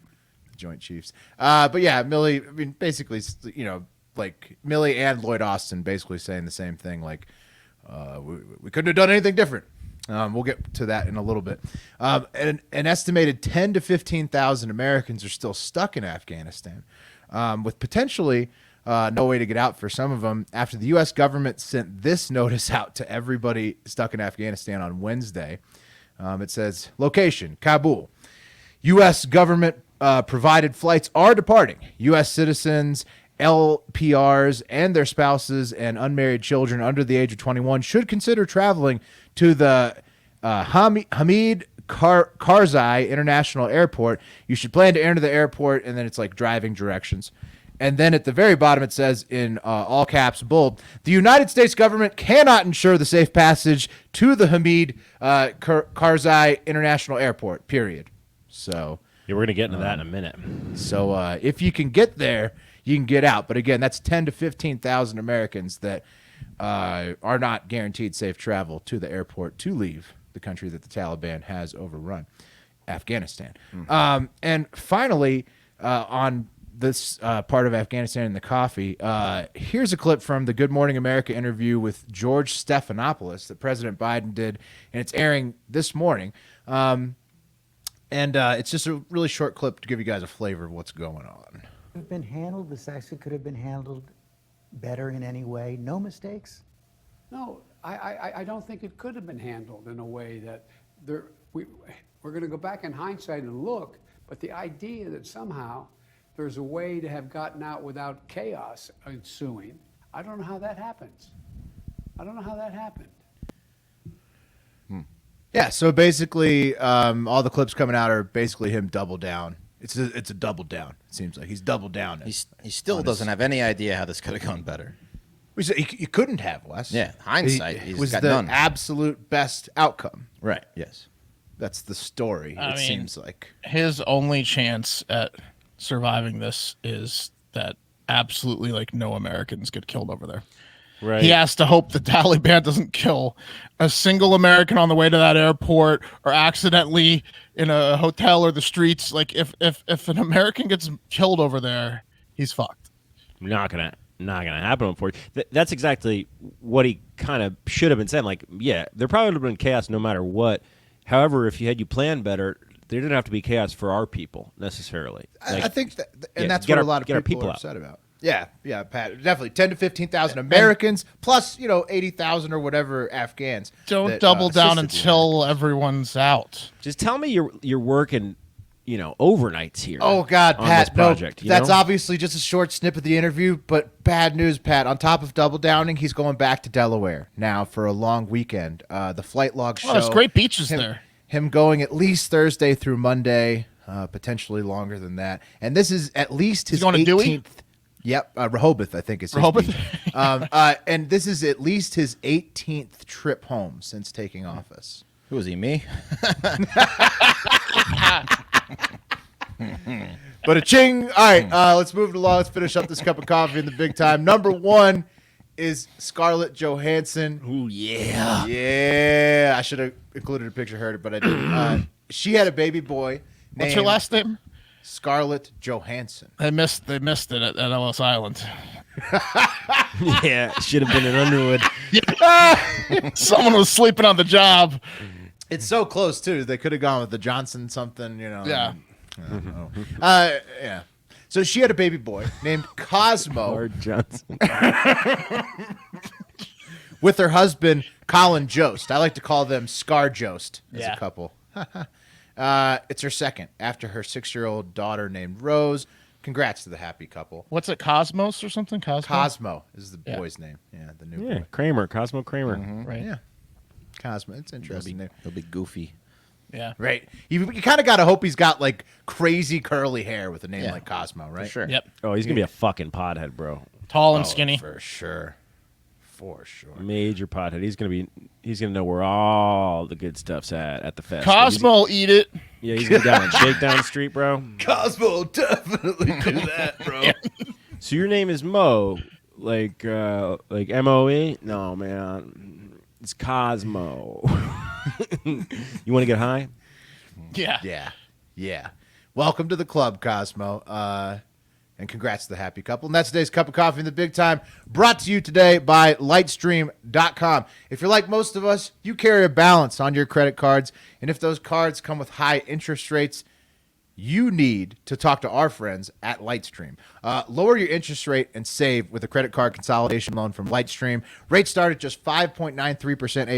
[SPEAKER 1] The Joint Chiefs. But yeah, Milley, I mean, basically, like Milley and Lloyd Austin basically saying the same thing. Like, we couldn't have done anything different. We'll get to that in a little bit. An estimated 10 to 15,000 Americans are still stuck in Afghanistan, with potentially no way to get out for some of them after the U.S. government sent this notice out to everybody stuck in Afghanistan on Wednesday. It says, location, Kabul. U.S. government provided flights are departing. U.S. citizens, LPRs, and their spouses and unmarried children under the age of 21 should consider traveling to the Hamid Karzai International Airport. You should plan to enter the airport, and then it's like driving directions. And then at the very bottom, it says in all caps, bold, the United States government cannot ensure the safe passage to the Hamid Karzai International Airport, period. So
[SPEAKER 4] yeah, we're going to get into that in a minute.
[SPEAKER 1] So if you can get there, you can get out. But again, that's 10 to 15,000 Americans that are not guaranteed safe travel to the airport to leave the country that the Taliban has overrun, Afghanistan. And finally, on this part of Afghanistan and the coffee, here's a clip from the Good Morning America interview with George Stephanopoulos that President Biden did, and it's airing this morning. And it's just a really short clip to give you guys a flavor of what's going on.
[SPEAKER 6] Been handled. This actually could have been handled better in any way. No mistakes.
[SPEAKER 7] No, I don't think it could have been handled in a way that we're going to go back in hindsight and look, but the idea that somehow there's a way to have gotten out without chaos ensuing, I don't know how that happens.
[SPEAKER 1] Yeah, so basically, all the clips coming out are basically him double down. It's a double down. It seems like he's double down.
[SPEAKER 2] He still doesn't have any idea how this could have gone better.
[SPEAKER 1] He couldn't have, Wes.
[SPEAKER 2] Yeah, hindsight.
[SPEAKER 1] It
[SPEAKER 2] He's
[SPEAKER 1] was
[SPEAKER 2] got
[SPEAKER 1] the
[SPEAKER 2] none.
[SPEAKER 1] absolute best outcome.
[SPEAKER 2] Right. Yes.
[SPEAKER 1] That's the story.
[SPEAKER 3] I mean,
[SPEAKER 1] seems like
[SPEAKER 3] his only chance at surviving this is that absolutely like no Americans get killed over there.
[SPEAKER 4] Right.
[SPEAKER 3] He has to hope the Taliban doesn't kill a single American on the way to that airport or accidentally in a hotel or the streets. Like if an American gets killed over there, he's fucked.
[SPEAKER 4] Not gonna happen, unfortunately. That's exactly what he kind of should have been saying. Like, yeah, there probably would have been chaos no matter what. However, if you planned better, there didn't have to be chaos for our people necessarily. Like,
[SPEAKER 1] I think that, and
[SPEAKER 4] yeah,
[SPEAKER 1] that's
[SPEAKER 4] get
[SPEAKER 1] what
[SPEAKER 4] our-
[SPEAKER 1] a lot of
[SPEAKER 4] get our
[SPEAKER 1] people
[SPEAKER 4] people
[SPEAKER 1] are
[SPEAKER 4] out.
[SPEAKER 1] upset about. Yeah, Pat, definitely 10 to 15,000 Americans plus 80,000 or whatever Afghans.
[SPEAKER 3] Don't
[SPEAKER 1] that,
[SPEAKER 3] double down
[SPEAKER 1] assisted the
[SPEAKER 3] until everyone's out.
[SPEAKER 4] just tell me you're working, overnights here.
[SPEAKER 1] Oh God,
[SPEAKER 4] on
[SPEAKER 1] Pat!
[SPEAKER 4] this project,
[SPEAKER 1] no, that's obviously just a short snip of the interview. But bad news, Pat. On top of double downing, he's going back to Delaware now for a long weekend. The flight log show.
[SPEAKER 3] Oh, there's great beaches
[SPEAKER 1] him,
[SPEAKER 3] there.
[SPEAKER 1] Him going at least Thursday through Monday, potentially longer than that. And this is at least his
[SPEAKER 3] He's going to
[SPEAKER 1] 18th.
[SPEAKER 3] Dewey?
[SPEAKER 1] Yep, Rehoboth, I think is his
[SPEAKER 3] Rehoboth?
[SPEAKER 1] beach. And this is at least his 18th trip home since taking office.
[SPEAKER 2] Who is he? Me?
[SPEAKER 1] But a ching. All right, let's move it along. Let's finish up this cup of coffee in the big time. Number one is Scarlett Johansson.
[SPEAKER 3] Ooh, yeah.
[SPEAKER 1] Yeah, I should have included a picture of her, but I didn't. She had a baby boy.
[SPEAKER 3] What's her last name?
[SPEAKER 1] Scarlett Johansson.
[SPEAKER 3] They missed it at Ellis Island.
[SPEAKER 4] Yeah, should have been in Underwood.
[SPEAKER 3] Someone was sleeping on the job.
[SPEAKER 1] It's so close too. They could have gone with the Johnson something, you know.
[SPEAKER 3] Yeah.
[SPEAKER 1] I don't know. Yeah. So she had a baby boy named Cosmo
[SPEAKER 4] Lord Johnson.
[SPEAKER 1] with her husband Colin Jost. I like to call them Scar Jost as
[SPEAKER 3] Yeah.
[SPEAKER 1] a couple. It's her second after her 6-year-old daughter named Rose. Congrats to the happy couple.
[SPEAKER 3] What's it, Cosmos or something?
[SPEAKER 1] Cosmo is the
[SPEAKER 3] Yeah.
[SPEAKER 1] boy's name. Yeah, the new
[SPEAKER 4] Yeah,
[SPEAKER 1] boy.
[SPEAKER 4] Kramer, Cosmo Kramer.
[SPEAKER 3] Right.
[SPEAKER 1] Yeah. Cosmo. It's an interesting name.
[SPEAKER 2] He'll be goofy.
[SPEAKER 3] Yeah.
[SPEAKER 1] Right. You kind of got to hope he's got like crazy curly hair with a name
[SPEAKER 2] Yeah.
[SPEAKER 1] like Cosmo, right?
[SPEAKER 2] For sure.
[SPEAKER 3] Yep.
[SPEAKER 4] Oh, he's gonna be a fucking pothead, bro.
[SPEAKER 3] Tall and skinny.
[SPEAKER 1] For sure. For sure.
[SPEAKER 4] Major pothead. He's gonna know where all the good stuff's at the fest.
[SPEAKER 3] Cosmo will eat it.
[SPEAKER 4] He's gonna be down on Shakedown Street, bro.
[SPEAKER 1] Cosmo will definitely do that, bro.
[SPEAKER 4] So your name is Mo, like MOE? No, man, it's Cosmo. You want to get high?
[SPEAKER 3] Yeah.
[SPEAKER 1] Yeah. Yeah. Welcome to the club, Cosmo. And congrats to the happy couple. And that's today's Cup of Coffee in the Big Time, brought to you today by Lightstream.com. If you're like most of us, you carry a balance on your credit cards. And if those cards come with high interest rates, you need to talk to our friends at Lightstream. Lower your interest rate and save with a credit card consolidation loan from Lightstream. Rates start at just 5.93%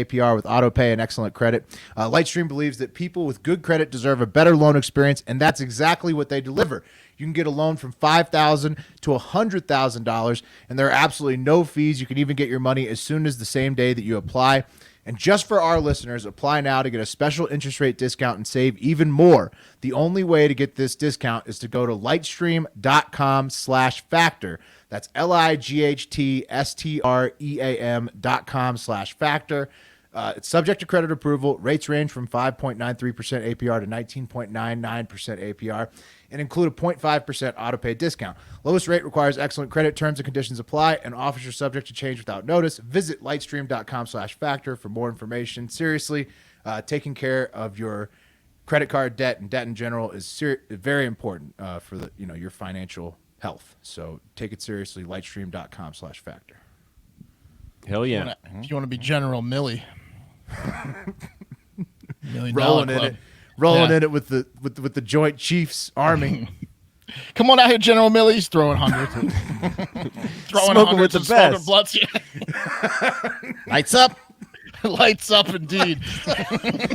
[SPEAKER 1] APR with auto pay and excellent credit. Lightstream believes that people with good credit deserve a better loan experience, and that's exactly what they deliver. You can get a loan from $5,000 to $100,000, and there are absolutely no fees. You can even get your money as soon as the same day that you apply. And just for our listeners, apply now to get a special interest rate discount and save even more. The only way to get this discount is to go to lightstream.com/factor. That's lightstream.com/factor. It's subject to credit approval. Rates range from 5.93% APR to 19.99% APR and include a 0.5% auto pay discount. Lowest rate requires excellent credit. Terms and conditions apply, and offers are subject to change without notice. Visit lightstream.com/factor for more information. Seriously, taking care of your credit card debt and debt in general is very important for your financial health. So take it seriously. Lightstream.com/factor.
[SPEAKER 4] Hell yeah.
[SPEAKER 3] If you want to be General Milley.
[SPEAKER 1] Rolling in it with the Joint Chiefs Army.
[SPEAKER 3] Come on out here, General Milley. He's throwing hundreds. Throwing
[SPEAKER 4] Smoking with
[SPEAKER 3] hundreds
[SPEAKER 4] the
[SPEAKER 3] and smoking
[SPEAKER 4] best.
[SPEAKER 3] blunts. Yeah.
[SPEAKER 2] Lights up.
[SPEAKER 3] Lights up, indeed.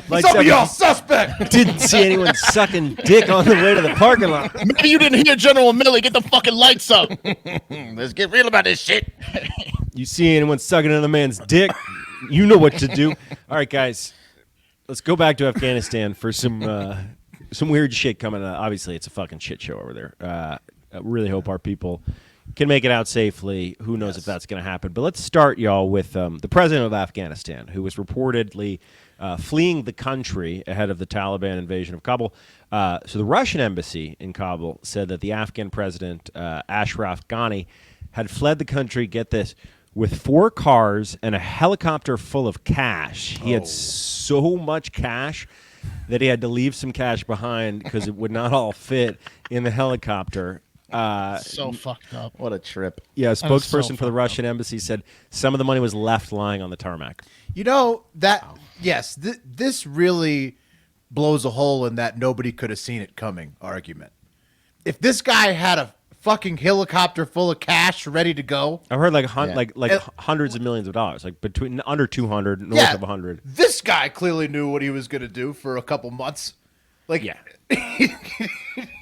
[SPEAKER 4] Like
[SPEAKER 1] Some of y'all suspect.
[SPEAKER 4] didn't see anyone sucking dick on the way to the parking lot.
[SPEAKER 3] Maybe you didn't hear General Milley. Get the fucking lights up.
[SPEAKER 2] Let's get real about this shit.
[SPEAKER 4] You see anyone sucking another man's dick, you know what to do. All right, guys, let's go back to Afghanistan for some weird shit coming up. Obviously, it's a fucking shit show over there. I really hope our people can make it out safely. Who knows if that's going to happen. But let's start, y'all, with the president of Afghanistan, who was reportedly fleeing the country ahead of the Taliban invasion of Kabul. So the Russian embassy in Kabul said that the Afghan president, Ashraf Ghani, had fled the country, get this, with 4 cars and a helicopter full of cash. He had so much cash that he had to leave some cash behind because it would not all fit in the helicopter.
[SPEAKER 3] So fucked up.
[SPEAKER 2] What a trip.
[SPEAKER 4] Yeah, a
[SPEAKER 3] so
[SPEAKER 4] spokesperson for the
[SPEAKER 3] fucked
[SPEAKER 4] Russian embassy said some of the money was left lying on the tarmac.
[SPEAKER 1] You know that yes, this really blows a hole in that nobody could have seen it coming argument. If this guy had a fucking helicopter full of cash ready to go,
[SPEAKER 4] I've heard like
[SPEAKER 1] And-
[SPEAKER 4] hundreds of millions of dollars, like between under 200, north of 100.
[SPEAKER 1] This guy clearly knew what he was going to do for a couple months. Like,
[SPEAKER 4] Yeah.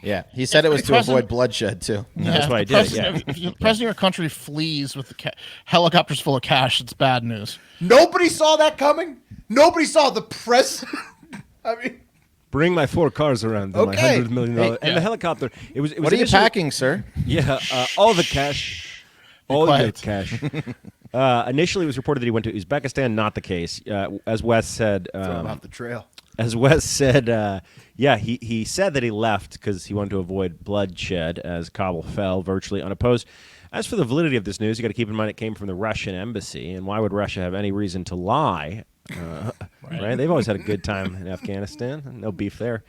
[SPEAKER 2] Yeah, he said it was
[SPEAKER 3] the
[SPEAKER 2] to
[SPEAKER 3] president-
[SPEAKER 2] avoid bloodshed too.
[SPEAKER 4] That's why I
[SPEAKER 3] if
[SPEAKER 4] did it,
[SPEAKER 3] the president- If the president of your country flees with the helicopters full of cash, it's bad news.
[SPEAKER 1] nobody saw that coming. Nobody saw the president. I mean,
[SPEAKER 4] Bring my 4 cars around, my
[SPEAKER 1] Okay.
[SPEAKER 4] $100 million, and
[SPEAKER 3] yeah.
[SPEAKER 4] the helicopter. It was
[SPEAKER 2] What are you
[SPEAKER 4] initially-
[SPEAKER 2] packing, sir?
[SPEAKER 4] Yeah, all the cash. All the
[SPEAKER 3] quiet.
[SPEAKER 4] cash. Initially, it was reported that he went to Uzbekistan. Not the case. As Wes said,
[SPEAKER 1] throw him off the trail.
[SPEAKER 4] he said that he left because he wanted to avoid bloodshed as Kabul fell virtually unopposed. As for the validity of this news, you got to keep in mind it came from the Russian embassy, and why would Russia have any reason to lie? Right? They've always had a good time in Afghanistan. No beef there.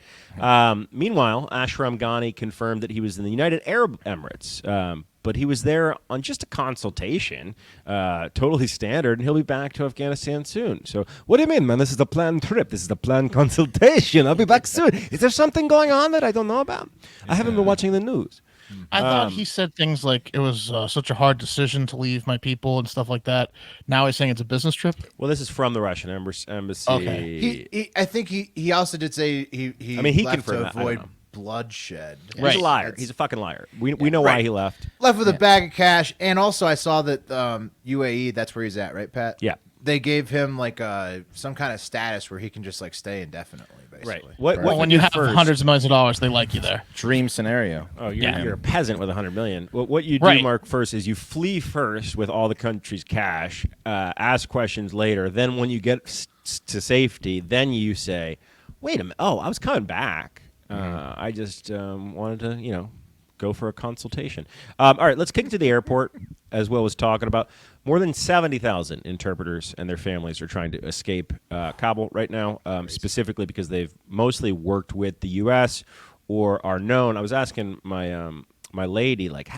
[SPEAKER 4] Meanwhile, Ashraf Ghani confirmed that he was in the United Arab Emirates, but he was there on just a consultation, totally standard, and he'll be back to Afghanistan soon. So what do you mean, man? This is a planned trip. This is a planned consultation. I'll be back soon. Is there something going on that I don't know about? I haven't been watching the news.
[SPEAKER 3] I thought he said things like it was such a hard decision to leave my people and stuff like that. Now he's saying it's a business trip.
[SPEAKER 4] Well, this is from the Russian embassy.
[SPEAKER 3] Okay.
[SPEAKER 1] I think he also did say he
[SPEAKER 4] I mean, he
[SPEAKER 1] left
[SPEAKER 4] confirmed
[SPEAKER 1] to
[SPEAKER 4] that. I don't
[SPEAKER 1] avoid
[SPEAKER 4] know.
[SPEAKER 1] bloodshed.
[SPEAKER 4] He's a liar. He's a fucking liar. We know why he left.
[SPEAKER 1] Left with a bag of cash, and also I saw that UAE, that's where he's at, right, Pat?
[SPEAKER 4] Yeah.
[SPEAKER 1] They gave him like some kind of status where he can just like stay indefinitely, basically.
[SPEAKER 4] Right. What
[SPEAKER 3] Well, when you have hundreds of millions of dollars, they like you there.
[SPEAKER 2] Dream scenario.
[SPEAKER 4] Oh, you're a peasant with $100 million. Well, what you do,
[SPEAKER 3] Right.
[SPEAKER 4] Mark, first is you flee first with all the country's cash, ask questions later. Then when you get to safety, then you say, wait a minute. Oh, I was coming back. I just wanted to, go for a consultation. All right, let's kick it to the airport, as well as talking about more than 70,000 interpreters and their families are trying to escape Kabul right now, specifically because they've mostly worked with the U.S. or are known. I was asking my my lady, like,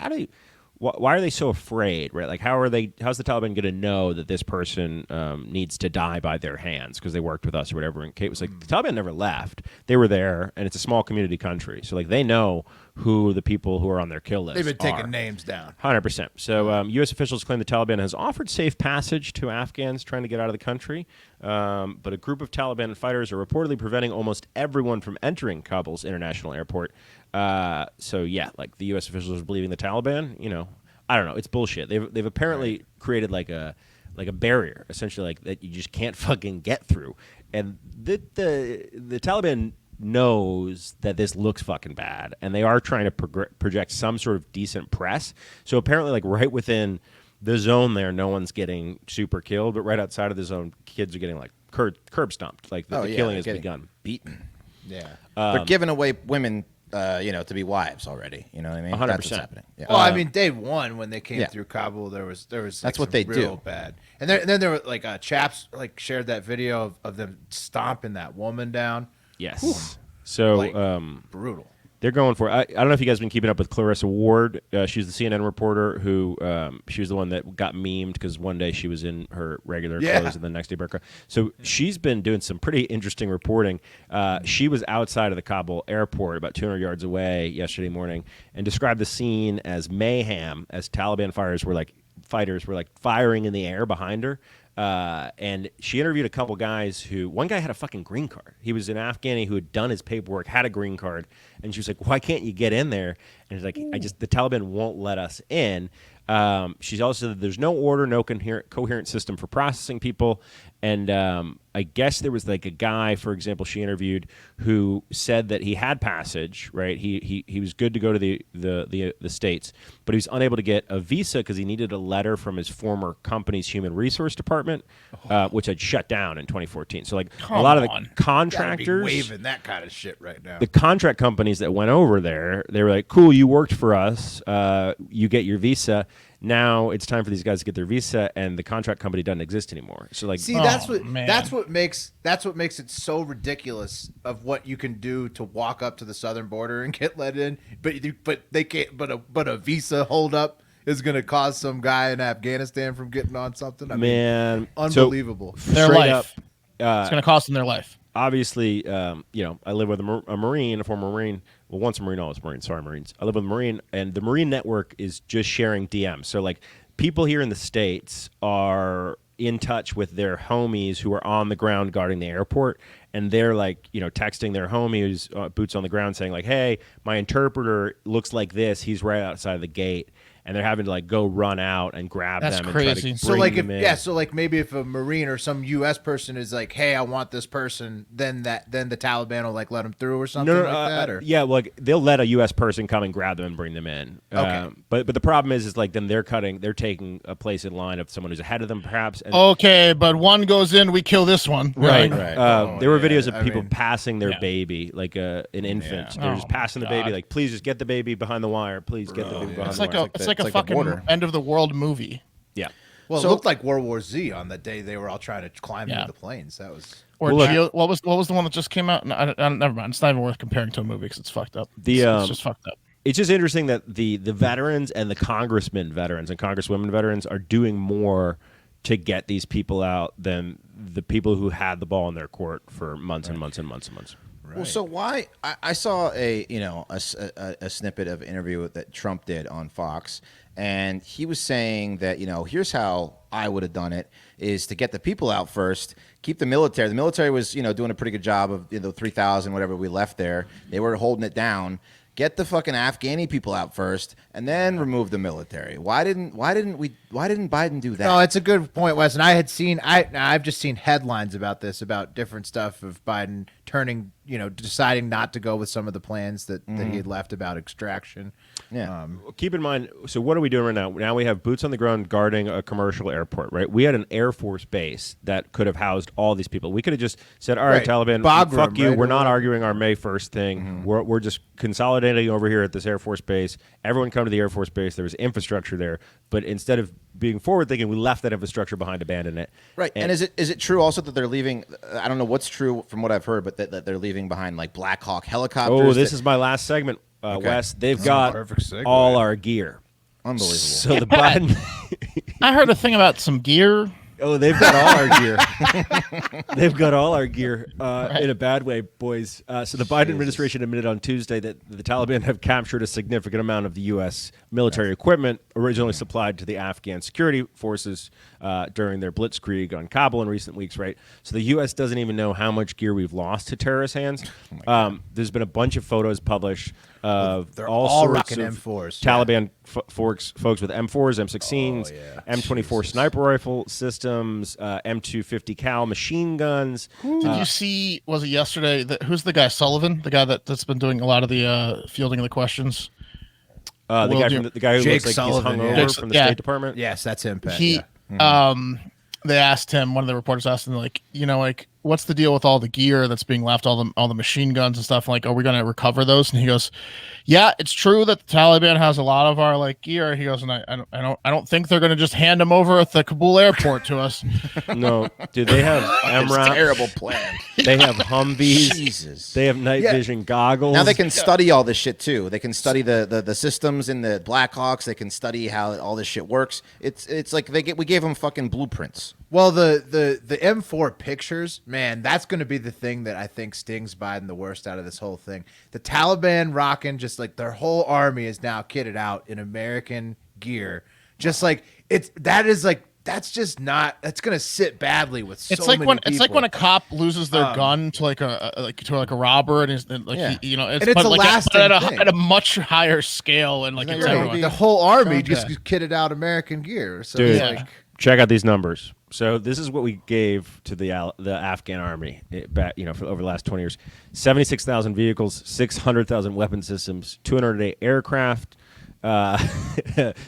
[SPEAKER 4] why are they so afraid, right? Like, how's the Taliban going to know that this person needs to die by their hands because they worked with us or whatever? And Kate was like, the Taliban never left. They were there, and it's a small community country. So, like, they know who the people who are on their kill list
[SPEAKER 1] They've been taking
[SPEAKER 4] are.
[SPEAKER 1] names down.
[SPEAKER 4] 100%. So U.S. officials claim the Taliban has offered safe passage to Afghans trying to get out of the country, but a group of Taliban fighters are reportedly preventing almost everyone from entering Kabul's international airport. So, yeah, like the U.S. officials are believing the Taliban, I don't know. It's bullshit. They've apparently created like a barrier, essentially, like that you just can't fucking get through. And the Taliban knows that this looks fucking bad, and they are trying to project some sort of decent press. So apparently, like right within the zone there, no one's getting super killed, but right outside of the zone, kids are getting like curb stomped. Like the killing has begun.
[SPEAKER 2] Beaten.
[SPEAKER 1] Yeah.
[SPEAKER 2] They're giving away women, to be wives already. You know what I mean?
[SPEAKER 4] 100%.
[SPEAKER 2] That's what's happening. Yeah.
[SPEAKER 1] Well, I mean, day one when they came
[SPEAKER 2] Yeah.
[SPEAKER 1] through Kabul, there was
[SPEAKER 2] That's
[SPEAKER 1] like,
[SPEAKER 2] what
[SPEAKER 1] some
[SPEAKER 2] they
[SPEAKER 1] real
[SPEAKER 2] do.
[SPEAKER 1] bad, and then there were like chaps like shared that video of them stomping that woman down.
[SPEAKER 4] Yes. So
[SPEAKER 1] Like, brutal.
[SPEAKER 4] they're going for it. I don't know if you guys have been keeping up with Clarissa Ward. She's the CNN reporter who she was the one that got memed because one day she was in her regular clothes and the next day burqa. So she's been doing some pretty interesting reporting. She was outside of the Kabul airport about 200 yards away yesterday morning and described the scene as mayhem as Taliban fighters were like firing in the air behind her. And she interviewed a couple guys one guy had a fucking green card. He was an Afghani who had done his paperwork, had a green card, and she was like, why can't you get in there? And he's like, the Taliban won't let us in. She's also said there's no order, no coherent system for processing people. And I guess there was like a guy, for example, she interviewed who said that he had passage, right? He was good to go to the States, but he was unable to get a visa because he needed a letter from his former company's human resource department, which had shut down in 2014. So like a lot of the contractors
[SPEAKER 1] waving that kind of shit right now.
[SPEAKER 4] the contract companies that went over there, they were like, cool, you worked for us. You get your visa. Now it's time for these guys to get their visa, and the contract company doesn't exist anymore. So like,
[SPEAKER 1] See, that's what makes it so ridiculous of what you can do to walk up to the southern border and get let in, but they can't. But a visa holdup is going to cause some guy in Afghanistan from getting on something. I mean, unbelievable.
[SPEAKER 3] Their
[SPEAKER 4] straight
[SPEAKER 3] life. It's going to cost them their life.
[SPEAKER 4] Obviously, I live with a Marine, a former Marine. Well, once a Marine, always a Marine. Sorry, Marines. I live with a Marine, and the Marine network is just sharing DMs. So, like, people here in the States are in touch with their homies who are on the ground guarding the airport, and they're, like, texting their homie who's boots on the ground saying, like, hey, my interpreter looks like this. He's right outside of the gate. And they're having to like go run out and grab
[SPEAKER 3] That's
[SPEAKER 4] them
[SPEAKER 3] crazy.
[SPEAKER 4] and try to
[SPEAKER 1] So
[SPEAKER 4] bring
[SPEAKER 1] like
[SPEAKER 4] them in.
[SPEAKER 1] maybe if a Marine or some U.S. person is like, hey, I want this person, then the Taliban will like let them through or something like that. Or
[SPEAKER 4] Yeah, well, like they'll let a U.S. person come and grab them and bring them in.
[SPEAKER 1] Okay.
[SPEAKER 4] But the problem is like then they're taking a place in line of someone who's ahead of them, perhaps. And
[SPEAKER 3] Okay, but one goes in, we kill this one.
[SPEAKER 4] Right.
[SPEAKER 2] Right.
[SPEAKER 4] They were videos of
[SPEAKER 1] I
[SPEAKER 4] people
[SPEAKER 1] mean,
[SPEAKER 4] passing their baby, like an infant. They're just
[SPEAKER 3] Oh,
[SPEAKER 4] passing the
[SPEAKER 3] my
[SPEAKER 4] baby,
[SPEAKER 3] God.
[SPEAKER 4] like, please just get the baby behind the wire. Please get the baby behind
[SPEAKER 3] It's
[SPEAKER 4] the
[SPEAKER 3] like
[SPEAKER 4] wire.
[SPEAKER 3] it's like a
[SPEAKER 2] the
[SPEAKER 3] fucking
[SPEAKER 2] border.
[SPEAKER 3] end of the world movie.
[SPEAKER 4] Yeah.
[SPEAKER 1] Well,
[SPEAKER 2] So-
[SPEAKER 1] it looked like World War Z on the day they were all trying to climb
[SPEAKER 3] Yeah.
[SPEAKER 1] into the planes. That was
[SPEAKER 3] Or
[SPEAKER 4] Well, look-
[SPEAKER 3] what was the one that just came out? No, never mind. It's not even worth comparing to a movie because it's fucked up.
[SPEAKER 4] The,
[SPEAKER 3] it's just fucked up.
[SPEAKER 4] It's just interesting that the veterans and the congressmen veterans and congresswomen veterans are doing more to get these people out than the people who had the ball in their court for months and months and months and months.
[SPEAKER 2] Well, so why? I saw a snippet of interview that Trump did on Fox, and he was saying that here's how I would have done it: is to get the people out first, keep the military. The military was doing a pretty good job of 3,000 whatever we left there. They were holding it down. Get the fucking Afghani people out first, and then remove the military. Why didn't Biden do that?
[SPEAKER 1] No, it's a good point, Wes. And I've just seen headlines about this, about different stuff of Biden turning, deciding not to go with some of the plans that he had left about extraction.
[SPEAKER 2] Yeah.
[SPEAKER 4] Keep in mind, so what are we doing right now? Now we have boots on the ground guarding a commercial airport, right? We had an Air Force base that could have housed all these people. We could have just said, all right,
[SPEAKER 1] Right.
[SPEAKER 4] Taliban,
[SPEAKER 1] Bagram,
[SPEAKER 4] fuck you.
[SPEAKER 1] right,
[SPEAKER 4] We're
[SPEAKER 1] or
[SPEAKER 4] not
[SPEAKER 1] whatever.
[SPEAKER 4] arguing our May 1st thing. We're just consolidating over here at this Air Force base. Everyone come to the Air Force base. There was infrastructure there. But instead of being forward thinking, we left that infrastructure behind, abandoned it.
[SPEAKER 2] Right, and is it true also that they're leaving? I don't know what's true from what I've heard, but that they're leaving behind like Black Hawk helicopters.
[SPEAKER 4] Oh, this is my last segment, Wes. They've got
[SPEAKER 1] perfect segue.
[SPEAKER 4] all our gear.
[SPEAKER 2] unbelievable.
[SPEAKER 4] So the Biden...
[SPEAKER 3] I heard a thing about some gear.
[SPEAKER 4] Oh, they've got all our gear. They've got all our gear in a bad way, boys. So the Biden administration admitted on Tuesday that the Taliban have captured a significant amount of the U.S. military equipment originally supplied to the Afghan security forces during their blitzkrieg on Kabul in recent weeks, right? So the U.S. doesn't even know how much gear we've lost to terrorist hands. There's been a bunch of photos published of
[SPEAKER 1] They're
[SPEAKER 4] all
[SPEAKER 1] all
[SPEAKER 4] sorts
[SPEAKER 1] rocking
[SPEAKER 4] of
[SPEAKER 1] M4s,
[SPEAKER 4] Taliban folks with M4s, M16s, M24 sniper rifle systems, M250 cal machine guns.
[SPEAKER 3] Did you see? Was it yesterday? Who's the guy? Sullivan, the guy that's been doing a lot of the fielding of the questions.
[SPEAKER 4] The guy who
[SPEAKER 1] Jake
[SPEAKER 4] looks like
[SPEAKER 1] Sullivan,
[SPEAKER 4] he's
[SPEAKER 1] yeah.
[SPEAKER 4] hungover from the
[SPEAKER 3] Yeah.
[SPEAKER 4] State Department.
[SPEAKER 1] Yes, that's him, Pat.
[SPEAKER 3] He,
[SPEAKER 1] yeah.
[SPEAKER 3] they asked him. One of the reporters asked him, like, what's the deal with all the gear that's being left, all the machine guns and stuff? Like, are we going to recover those? And he goes, yeah, it's true that the Taliban has a lot of our gear. He goes, and I don't think they're going to just hand them over at the Kabul airport to us.
[SPEAKER 4] No, dude, they have MRAPs.
[SPEAKER 2] terrible plan.
[SPEAKER 4] They have Humvees.
[SPEAKER 2] Jesus.
[SPEAKER 4] They have night vision goggles.
[SPEAKER 2] Now they can study all this shit too. They can study the systems in the Blackhawks. They can study how all this shit works. It's like we gave them fucking blueprints.
[SPEAKER 1] Well, the M4 pictures, man, that's going to be the thing that I think stings Biden the worst out of this whole thing. The Taliban rocking, just like their whole army is now kitted out in American gear. Just like that's just not. That's going to sit badly with so
[SPEAKER 3] It's like
[SPEAKER 1] many
[SPEAKER 3] when
[SPEAKER 1] people.
[SPEAKER 3] it's like when a cop loses their gun to a robber, and it's like
[SPEAKER 2] Yeah.
[SPEAKER 3] it's,
[SPEAKER 1] And it's
[SPEAKER 3] but
[SPEAKER 1] a
[SPEAKER 3] like
[SPEAKER 1] lasting
[SPEAKER 3] at
[SPEAKER 1] thing.
[SPEAKER 3] a much higher scale, and like
[SPEAKER 2] Isn't
[SPEAKER 3] it's
[SPEAKER 2] that right?
[SPEAKER 3] everyone.
[SPEAKER 1] the whole army
[SPEAKER 2] Yeah.
[SPEAKER 1] just kitted out American gear. So
[SPEAKER 4] Dude,
[SPEAKER 1] it's
[SPEAKER 3] Yeah.
[SPEAKER 1] like,
[SPEAKER 4] check out these numbers. So this is what we gave to the Afghan army back, for over the last 20 years: 76,000 vehicles, 600,000 weapon systems, 208 aircraft,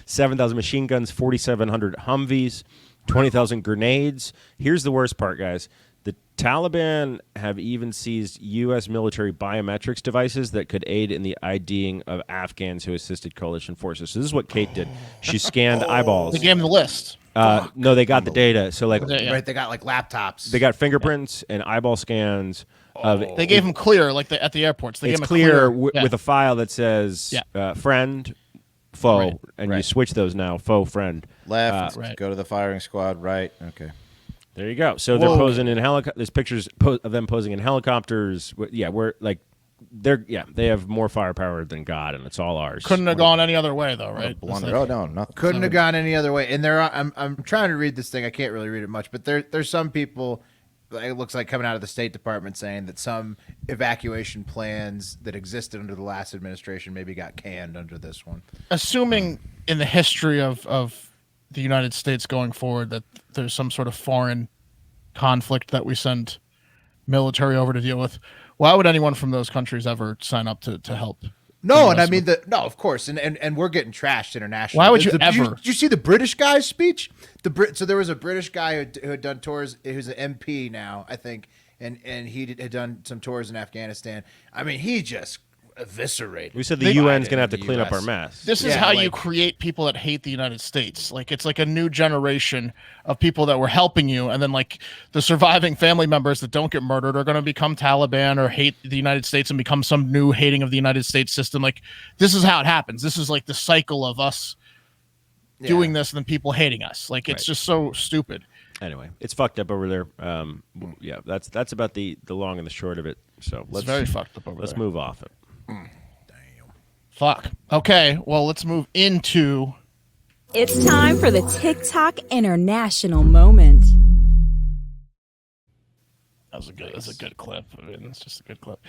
[SPEAKER 4] 7,000 machine guns, 4,700 Humvees, 20,000 grenades. Here's the worst part, guys. The Taliban have even seized U.S. military biometrics devices that could aid in the IDing of Afghans who assisted coalition forces. So this is what Kate did. She scanned eyeballs.
[SPEAKER 3] They gave him the list.
[SPEAKER 4] No, they got the data. So
[SPEAKER 3] Yeah.
[SPEAKER 1] right, they got laptops.
[SPEAKER 4] they got fingerprints and eyeball scans of
[SPEAKER 3] They gave him clear, at the airports. They
[SPEAKER 4] it's
[SPEAKER 3] gave him a
[SPEAKER 4] clear
[SPEAKER 3] yeah.
[SPEAKER 4] with a file that says friend, foe,
[SPEAKER 3] Right.
[SPEAKER 4] and you
[SPEAKER 2] Right.
[SPEAKER 4] switch those now, foe, friend.
[SPEAKER 2] Left,
[SPEAKER 3] Right.
[SPEAKER 2] go to the firing squad. Right. Okay.
[SPEAKER 4] There you go. So they're posing in helicopters. There's pictures of them posing in helicopters. They have more firepower than God, and it's all ours.
[SPEAKER 3] Couldn't have gone any other way, though, right?
[SPEAKER 2] Blunder.
[SPEAKER 3] It's like-
[SPEAKER 2] Oh no, nothing.
[SPEAKER 1] Couldn't have gone any other way. And I'm trying to read this thing. I can't really read it much, but there's some people. It looks like coming out of the State Department saying that some evacuation plans that existed under the last administration maybe got canned under this one.
[SPEAKER 3] Assuming in the history of the United States going forward that there's some sort of foreign conflict that we send military over to deal with, why would anyone from those countries ever sign up to help?
[SPEAKER 1] No, and I mean of course, and we're getting trashed internationally.
[SPEAKER 3] Why would you
[SPEAKER 1] Did
[SPEAKER 3] ever?
[SPEAKER 1] Did you see the British guy's speech? So there was a British guy who had done tours, who's an MP now, I think, and he had done some tours in Afghanistan. I mean, he just eviscerated.
[SPEAKER 4] We said the UN's going to have to clean up our mess.
[SPEAKER 3] This is how you create people that hate the United States. Like, it's like a new generation of people that were helping you, and then like the surviving family members that don't get murdered are going to become Taliban or hate the United States and become some new hating of the United States system. Like, this is how it happens. This is like the cycle of us doing this and then people hating us. Like, it's just so stupid.
[SPEAKER 4] Anyway, it's fucked up over there. Yeah, that's about the long and the short of it. So
[SPEAKER 3] It's very fucked up over there.
[SPEAKER 4] Let's move off it.
[SPEAKER 1] Damn.
[SPEAKER 3] Fuck. Okay, well, let's move into...
[SPEAKER 8] It's time for the TikTok International Moment.
[SPEAKER 3] That's a good clip. I mean, it's just a good clip.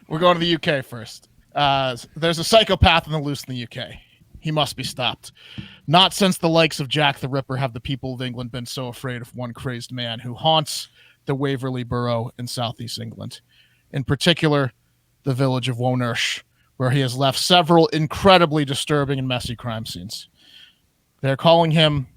[SPEAKER 3] We're going to the UK first. There's a psychopath on the loose in the UK. He must be stopped. Not since the likes of Jack the Ripper have the people of England been so afraid of one crazed man who haunts the Waverley Borough in southeast England. In particular, the village of Wonersh, where he has left several incredibly disturbing and messy crime scenes. They're calling him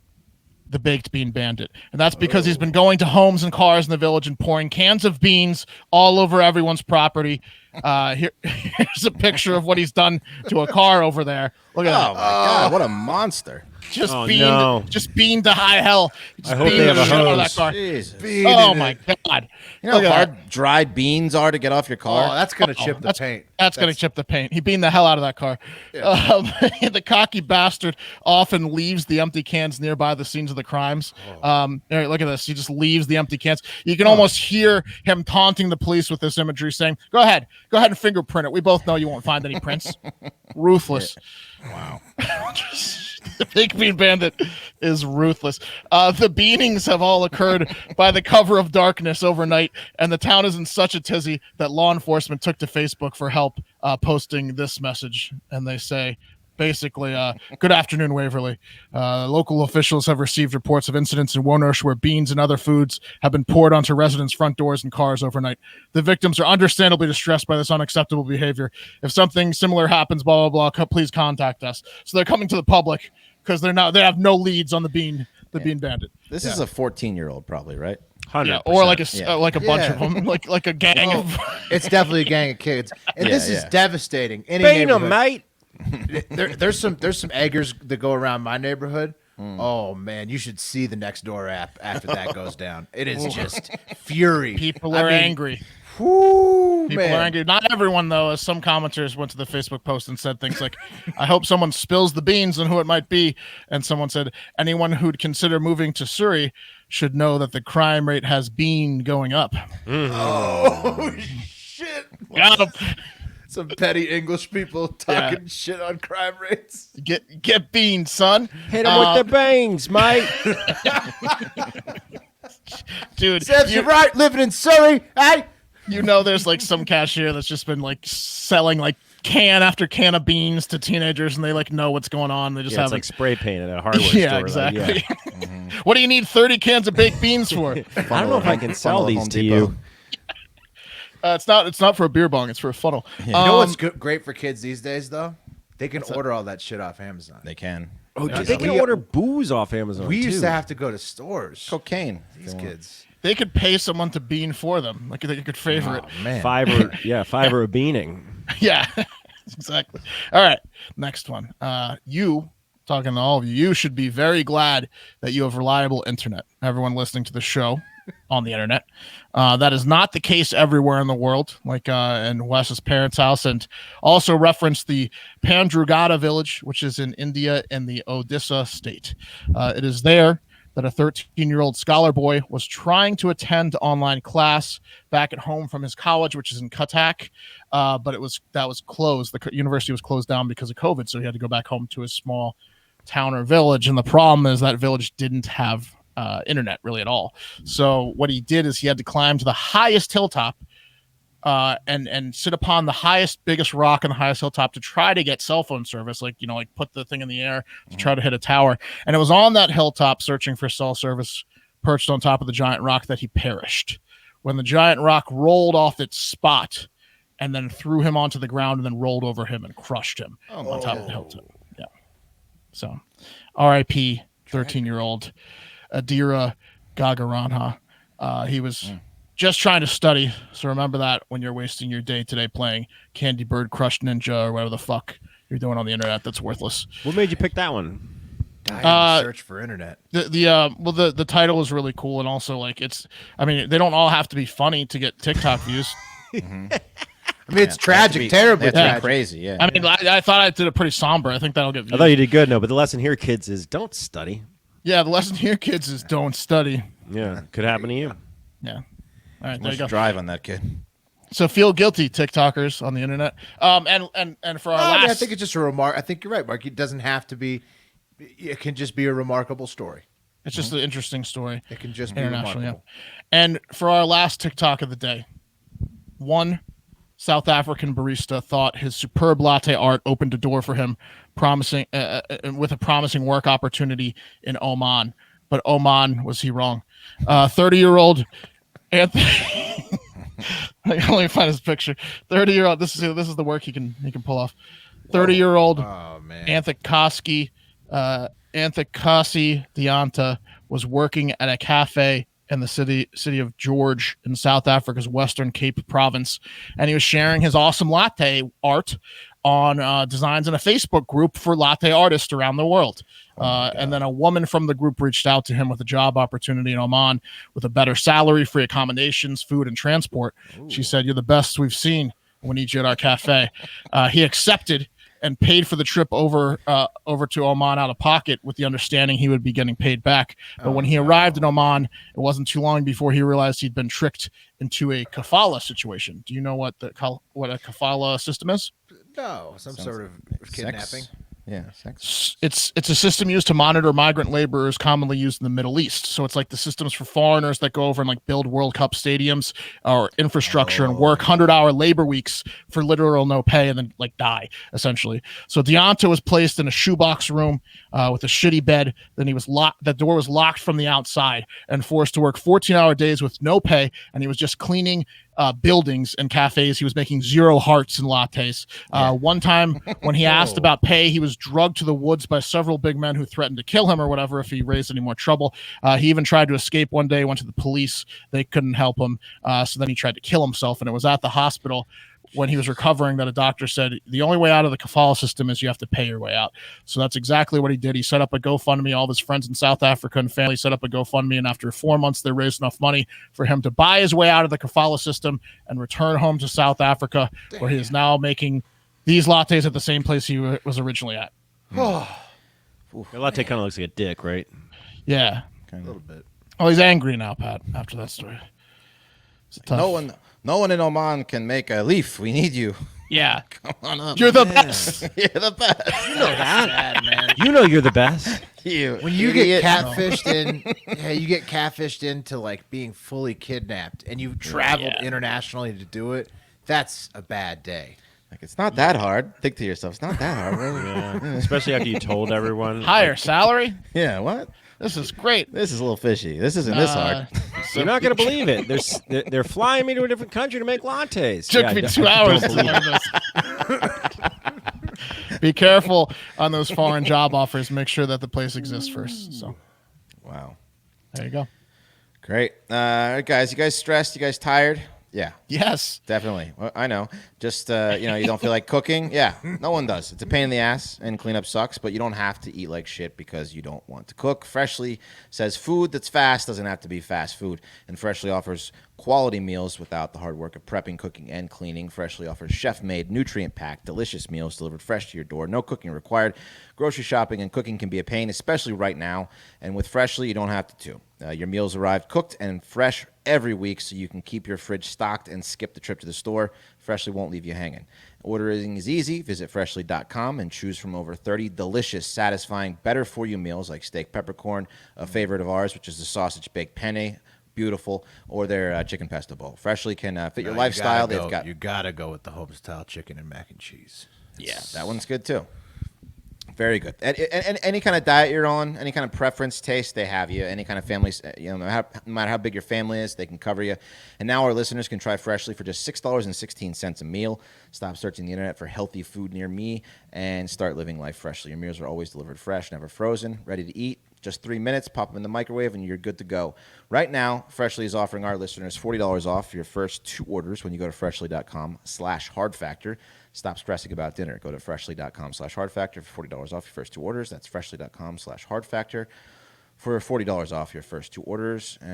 [SPEAKER 3] the Baked Bean Bandit. And that's because he's been going to homes and cars in the village and pouring cans of beans all over everyone's property. Here's a picture of what he's done to a car over there. Look at that.
[SPEAKER 2] Oh my God, what a monster.
[SPEAKER 3] Just
[SPEAKER 4] no.
[SPEAKER 3] beamed to high hell. Just
[SPEAKER 4] I hope they have a
[SPEAKER 3] the shit out of that
[SPEAKER 4] hose.
[SPEAKER 3] car.
[SPEAKER 2] Jesus.
[SPEAKER 3] Oh my God.
[SPEAKER 2] You know
[SPEAKER 3] Look
[SPEAKER 2] how
[SPEAKER 3] at
[SPEAKER 2] hard dried beans are to get off your car?
[SPEAKER 1] Oh, that's gonna chip the paint.
[SPEAKER 3] That's going to chip the paint. He beamed the hell out of that car. The cocky bastard often leaves the empty cans nearby the scenes of the crimes. Here, look at this. He just leaves the empty cans. You can almost hear him taunting the police with this imagery, saying, go ahead and fingerprint it. We both know you won't find any prints. Ruthless.
[SPEAKER 2] Wow.
[SPEAKER 3] The Baked Bean Bandit is ruthless. The beatings have all occurred by the cover of darkness overnight, and the town is in such a tizzy that law enforcement took to Facebook for help, posting this message. And they say, basically, good afternoon, Waverley. Local officials have received reports of incidents in Wonersh where beans and other foods have been poured onto residents' front doors and cars overnight. The victims are understandably distressed by this unacceptable behavior. If something similar happens, blah, blah, blah, please contact us. So they're coming to the public because they have no leads on the Bean Bandit.
[SPEAKER 2] This is a 14-year-old probably, right?
[SPEAKER 4] 100%.
[SPEAKER 3] Or like a bunch of them, like a gang of...
[SPEAKER 1] It's definitely a gang of kids, and this is devastating. Any
[SPEAKER 4] Bean 'em,
[SPEAKER 1] neighborhood.
[SPEAKER 4] mate.
[SPEAKER 1] There's some eggers that go around my neighborhood. Oh man, you should see the next door app after that goes down. It is just fury.
[SPEAKER 3] People are angry.
[SPEAKER 1] Whoo,
[SPEAKER 3] People are angry. Not everyone, though, as some commenters went to the Facebook post and said things like, I hope someone spills the beans and who it might be. And someone said, anyone who'd consider moving to Surrey should know that the crime rate has been going up.
[SPEAKER 1] Oh shit!
[SPEAKER 3] Got 'em.
[SPEAKER 1] Some petty English people talking shit on crime rates.
[SPEAKER 3] Get beans, son.
[SPEAKER 4] Hit him with the bangs, mate.
[SPEAKER 3] Dude,
[SPEAKER 1] Serves you right, living in Surrey, hey?
[SPEAKER 3] you know there's like some cashier that's just been like selling like can after can of beans to teenagers and they like know what's going on. They just have
[SPEAKER 4] it's like spray paint at a hardware store.
[SPEAKER 3] Yeah,
[SPEAKER 4] like,
[SPEAKER 3] exactly. What do you need 30 cans of baked beans for?
[SPEAKER 4] I don't know if I can sell
[SPEAKER 2] Funnel at
[SPEAKER 4] these
[SPEAKER 2] Home
[SPEAKER 4] to
[SPEAKER 2] Depot.
[SPEAKER 4] you.
[SPEAKER 3] It's not for a beer bong. It's for a funnel.
[SPEAKER 1] You know what's great for kids these days, though? They can order all that shit off Amazon.
[SPEAKER 2] They can.
[SPEAKER 4] Oh, they can order booze off Amazon.
[SPEAKER 1] We used
[SPEAKER 4] too.
[SPEAKER 1] to have to go to stores.
[SPEAKER 2] Cocaine.
[SPEAKER 1] These kids.
[SPEAKER 3] They could pay someone to bean for them. Like they could favor it.
[SPEAKER 1] Oh, man.
[SPEAKER 4] Fiverr a beaning.
[SPEAKER 3] Yeah, exactly. All right, next one. You, talking to all of you, you should be very glad that you have reliable internet. Everyone listening to the show on the internet. That is not the case everywhere in the world, like in Wes's parents' house, and also reference the Pandrugada village, which is in India in the Odisha state. It is there that a 13-year-old scholar boy was trying to attend online class back at home from his college, which is in Cuttack, but that was closed. The university was closed down because of COVID, so he had to go back home to his small town or village. And the problem is that village didn't have internet really at all. So what he did is he had to climb to the highest hilltop and sit upon the biggest rock on the highest hilltop to try to get cell phone service, like put the thing in the air to try to hit a tower. And it was on that hilltop searching for cell service, perched on top of the giant rock, that he perished. When the giant rock rolled off its spot and then threw him onto the ground and then rolled over him and crushed him on top of the hilltop. Yeah. So R.I.P. 13-year-old Adira Gagaranha. He was just trying to study. So remember that when you're wasting your day today playing Candy Bird Crush Ninja or whatever the fuck you're doing on the internet that's worthless.
[SPEAKER 4] What made you pick that one?
[SPEAKER 1] Search for internet.
[SPEAKER 3] The title is really cool, and also like they don't all have to be funny to get TikTok views.
[SPEAKER 1] I mean, it's tragic, terribly tragic.
[SPEAKER 2] Crazy. Yeah.
[SPEAKER 3] I mean, I thought I did it pretty somber. I think that'll get views.
[SPEAKER 4] I thought you did good. No, but the lesson here, kids, is don't study.
[SPEAKER 3] Yeah, the lesson here, kids, is don't study.
[SPEAKER 4] Yeah, could happen to you.
[SPEAKER 3] Yeah. All right, there you go.
[SPEAKER 2] Drive on that kid.
[SPEAKER 3] So feel guilty, TikTokers on the internet. And for our last,
[SPEAKER 1] I think it's just a remark. I think you're right, Mark. It doesn't have to be. It can just be a remarkable story.
[SPEAKER 3] It's just an interesting story.
[SPEAKER 1] It can just be
[SPEAKER 3] International,
[SPEAKER 1] remarkable.
[SPEAKER 3] yeah. And for our last TikTok of the day, one South African barista thought his superb latte art opened a door for him, with a promising work opportunity in Oman. But Oman, was he wrong? 30-year-old Anthony. Let me find his picture. 30-year-old. This is the work he can pull off. 30-year-old Anthakasi Dianta was working at a cafe in the city of George in South Africa's Western Cape province, and he was sharing his awesome latte art on designs in a Facebook group for latte artists around the world. And then a woman from the group reached out to him with a job opportunity in Oman with a better salary, free accommodations, food, and transport. Ooh. She said, "You're the best we've seen. We need you at our cafe." He accepted and paid for the trip over to Oman out of pocket with the understanding he would be getting paid back. But when he arrived in Oman, it wasn't too long before he realized he'd been tricked into a kafala situation. Do you know what a kafala system is?
[SPEAKER 1] No, sort of kidnapping.
[SPEAKER 2] Sex? Yeah, sex.
[SPEAKER 3] It's a system used to monitor migrant laborers commonly used in the Middle East. So it's like the systems for foreigners that go over and like build World Cup stadiums or infrastructure and work 100-hour labor weeks for literal no pay and then like die essentially. So Deonta was placed in a shoebox room with a shitty bed. Then he was locked. The door was locked from the outside and forced to work 14-hour days with no pay. And he was just cleaning buildings and cafes. He was making 0 hearts and lattes. One time when he asked about pay, he was drugged to the woods by several big men who threatened to kill him or whatever if he raised any more trouble. He even tried to escape one day, went to the police. They couldn't help him. So then he tried to kill himself. And it was at the hospital when he was recovering that a doctor said the only way out of the kafala system is you have to pay your way out. So that's exactly what he did. He set up a GoFundMe. All of his friends in South Africa and family set up a GoFundMe, and after 4 months they raised enough money for him to buy his way out of the kafala system and return home to South Africa. Damn. Where he is now making these lattes at the same place he was originally at.
[SPEAKER 4] Your latte kind of looks like a dick, right?
[SPEAKER 3] Yeah,
[SPEAKER 1] a little bit.
[SPEAKER 3] Oh, he's angry now, Pat, after that story.
[SPEAKER 2] No one in Oman can make a leaf. We need you.
[SPEAKER 3] Yeah.
[SPEAKER 2] Come on up.
[SPEAKER 3] You're the best.
[SPEAKER 2] You're the best.
[SPEAKER 1] You know that, sad, man.
[SPEAKER 4] You know you're the best.
[SPEAKER 1] When you get catfished you get catfished into like being fully kidnapped and you've traveled internationally to do it. That's a bad day.
[SPEAKER 2] Like, it's not that hard. Think to yourself, it's not that hard. Really.
[SPEAKER 4] Yeah. Especially after you told everyone.
[SPEAKER 3] Higher salary?
[SPEAKER 2] Yeah, what?
[SPEAKER 3] This is great.
[SPEAKER 2] This is a little fishy. This isn't this hard.
[SPEAKER 4] You're not going to believe it. They're flying me to a different country to make lattes.
[SPEAKER 3] Took me 2 hours to learn this. Be careful on those foreign job offers. Make sure that the place exists first. So,
[SPEAKER 2] wow.
[SPEAKER 3] There you go.
[SPEAKER 2] Great. Guys, you guys stressed? You guys tired? Yeah.
[SPEAKER 3] Yes.
[SPEAKER 2] Definitely. Well, I know. Just, you don't feel like cooking? Yeah. No one does. It's a pain in the ass, and cleanup sucks, but you don't have to eat like shit because you don't want to cook. Freshly says food that's fast doesn't have to be fast food, and Freshly offers quality meals without the hard work of prepping, cooking, and cleaning. Freshly offers chef-made, nutrient-packed, delicious meals delivered fresh to your door. No cooking required. Grocery shopping and cooking can be a pain, especially right now, and with Freshly, you don't have to. Your meals arrive cooked and fresh every week, so you can keep your fridge stocked and skip the trip to the store. Freshly won't leave you hanging. Ordering is easy. Visit freshly.com and choose from over 30 delicious, satisfying, better-for-you meals like steak peppercorn, a favorite of ours, which is the sausage baked penne, beautiful, or their chicken pesto bowl. Freshly can fit your lifestyle.
[SPEAKER 1] You gotta go with the home-style chicken and mac and cheese.
[SPEAKER 2] Yeah, that one's good too. Very good. And any kind of diet you're on, any kind of preference, taste, they have you. Any kind of family, no matter how big your family is, they can cover you. And now our listeners can try Freshly for just $6.16 a meal. Stop searching the internet for healthy food near me and start living life freshly. Your meals are always delivered fresh, never frozen, ready to eat. Just 3 minutes, pop them in the microwave, and you're good to go. Right now, Freshly is offering our listeners $40 off your first 2 orders when you go to freshly.com/hardfactor. Stop stressing about dinner. Go to freshly.com/hardfactor for $40 off your first 2 orders. That's freshly.com/hardfactor for $40 off your first 2 orders. All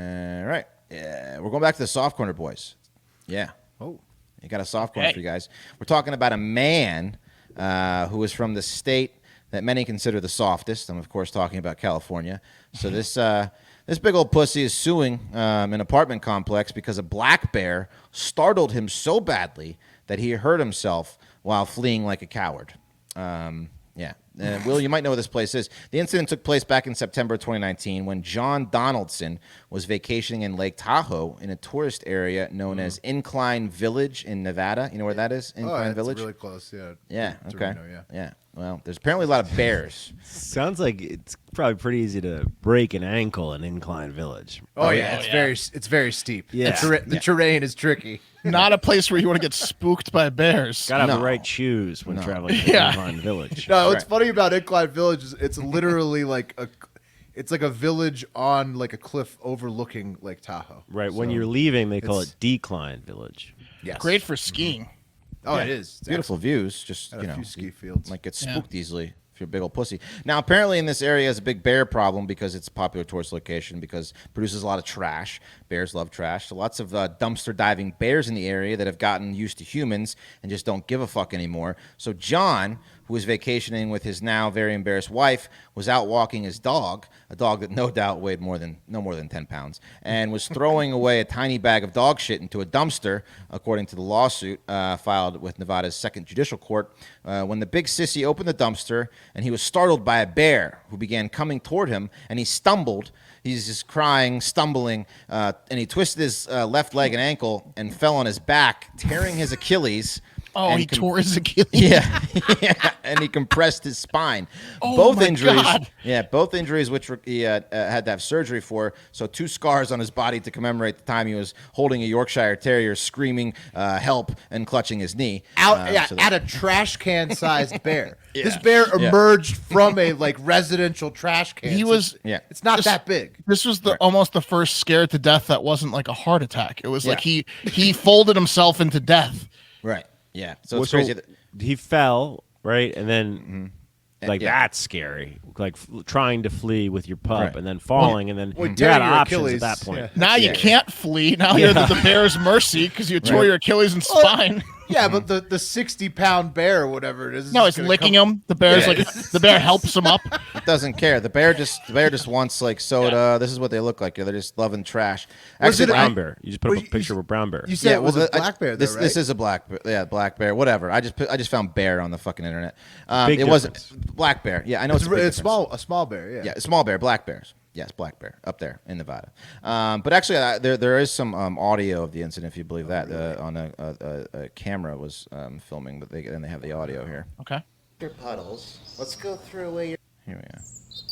[SPEAKER 2] right. Yeah, we're going back to the soft corner, boys. Yeah.
[SPEAKER 1] Oh.
[SPEAKER 2] You got a soft corner for you guys. We're talking about a man who is from the state that many consider the softest. I'm, of course, talking about California. So this big old pussy is suing an apartment complex because a black bear startled him so badly that he hurt himself while fleeing like a coward. Yeah. Will, you might know where this place is. The incident took place back in September 2019 when John Donaldson was vacationing in Lake Tahoe in a tourist area known as Incline Village in Nevada. You know where that is? Incline Village?
[SPEAKER 1] Really close, yeah.
[SPEAKER 2] Yeah,
[SPEAKER 1] To
[SPEAKER 2] okay.
[SPEAKER 1] Reno,
[SPEAKER 2] Yeah. Well, there's apparently a lot of bears.
[SPEAKER 4] Sounds like it's probably pretty easy to break an ankle in Incline Village.
[SPEAKER 1] Oh, yeah. It's very steep.
[SPEAKER 4] Yeah.
[SPEAKER 1] The terrain is tricky.
[SPEAKER 3] Not a place where you want to get spooked by bears.
[SPEAKER 4] Gotta have
[SPEAKER 2] No.
[SPEAKER 4] the right shoes when traveling to
[SPEAKER 3] Yeah.
[SPEAKER 4] Incline Village.
[SPEAKER 1] No, what's
[SPEAKER 2] right.
[SPEAKER 1] funny about Incline Village is it's literally like a village on like a cliff overlooking Lake Tahoe.
[SPEAKER 4] Right, when
[SPEAKER 1] So,
[SPEAKER 4] you're leaving, they call
[SPEAKER 1] it's-
[SPEAKER 4] it Decline Village.
[SPEAKER 1] yes.
[SPEAKER 3] Great for skiing.
[SPEAKER 1] Oh, it is. It's
[SPEAKER 2] Beautiful views. Just,
[SPEAKER 1] Got
[SPEAKER 2] you
[SPEAKER 1] a
[SPEAKER 2] know,
[SPEAKER 1] few ski fields.
[SPEAKER 2] might get spooked easily if you're a big old pussy. Now, apparently in this area is a big bear problem because it's a popular tourist location because it produces a lot of trash. Bears love trash. So lots of dumpster diving bears in the area that have gotten used to humans and just don't give a fuck anymore. So John, who was vacationing with his now very embarrassed wife, was out walking his dog, a dog that no doubt weighed no more than 10 pounds, and was throwing away a tiny bag of dog shit into a dumpster, according to the lawsuit filed with Nevada's Second Judicial Court, when the big sissy opened the dumpster, and he was startled by a bear who began coming toward him, and he stumbled. He's just crying, stumbling, and he twisted his left leg and ankle and fell on his back, tearing his Achilles.
[SPEAKER 3] Oh,
[SPEAKER 2] and
[SPEAKER 3] he tore his Achilles.
[SPEAKER 2] Yeah, and he compressed his spine.
[SPEAKER 3] Oh,
[SPEAKER 2] both
[SPEAKER 3] my
[SPEAKER 2] injuries,
[SPEAKER 3] God.
[SPEAKER 2] both injuries, which he had to have surgery for. So 2 scars on his body to commemorate the time he was holding a Yorkshire Terrier, screaming "help" and clutching his knee.
[SPEAKER 1] At a trash can sized bear. This bear emerged from a like residential trash can.
[SPEAKER 3] He
[SPEAKER 1] So
[SPEAKER 3] was.
[SPEAKER 1] it's not
[SPEAKER 3] This-
[SPEAKER 1] that big.
[SPEAKER 3] This was almost the first scared to death that wasn't like a heart attack. It was like he folded himself into death.
[SPEAKER 2] Right. Yeah. So
[SPEAKER 4] Well,
[SPEAKER 2] it's crazy.
[SPEAKER 4] he fell, right? And then, that's scary. Like trying to flee with your pup
[SPEAKER 2] Right.
[SPEAKER 4] and then falling, and then
[SPEAKER 1] Well,
[SPEAKER 4] you're
[SPEAKER 1] tearing
[SPEAKER 4] out of
[SPEAKER 1] your
[SPEAKER 4] options
[SPEAKER 1] Achilles,
[SPEAKER 4] at that point.
[SPEAKER 1] yeah.
[SPEAKER 3] Now you can't flee. Now you're at the bear's mercy because you tore your Achilles and spine.
[SPEAKER 1] Yeah, but the 60-pound bear or whatever it is.
[SPEAKER 3] No, it's
[SPEAKER 1] gonna
[SPEAKER 3] licking
[SPEAKER 1] come-
[SPEAKER 3] him. The bear's like the bear helps him up.
[SPEAKER 2] It doesn't care. The bear just wants like soda. This is what they look like. They're just loving trash.
[SPEAKER 1] Was it
[SPEAKER 4] Brown bear. You just put
[SPEAKER 1] Well,
[SPEAKER 4] up a picture of a brown bear.
[SPEAKER 1] You said it was a black bear, though,
[SPEAKER 2] This
[SPEAKER 1] right?
[SPEAKER 2] this is a black bear. Yeah, black bear. Whatever. I just found bear on the fucking internet.
[SPEAKER 4] Big
[SPEAKER 2] it wasn't
[SPEAKER 4] difference.
[SPEAKER 2] black bear. Yeah, I know
[SPEAKER 1] It's,
[SPEAKER 2] it's, a big
[SPEAKER 1] it's
[SPEAKER 2] difference.
[SPEAKER 1] a small bear. Yeah.
[SPEAKER 2] Yeah, small bear, black bears. Yes, black bear up there in Nevada. But actually, there is some audio of the incident, if you believe that. On a camera was filming, but then they have the audio here.
[SPEAKER 3] Okay.
[SPEAKER 9] Mr. Puddles, let's go throw away your...
[SPEAKER 2] Here we are.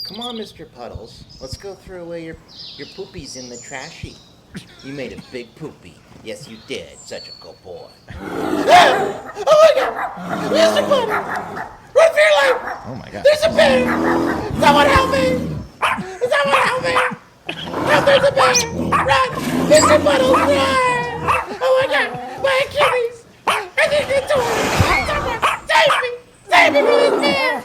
[SPEAKER 9] Come on, Mr. Puddles, let's go throw away your poopies in the trash heap. You made a big poopy. Yes, you did. Such a good boy.
[SPEAKER 2] Oh my god.
[SPEAKER 9] There's a bear! Someone help me! Someone help me! Help, there's a bear! Run! Mr. Puddles, run! Oh my god! My Achilles! I think it's torn! Someone save me! Save me from this bear!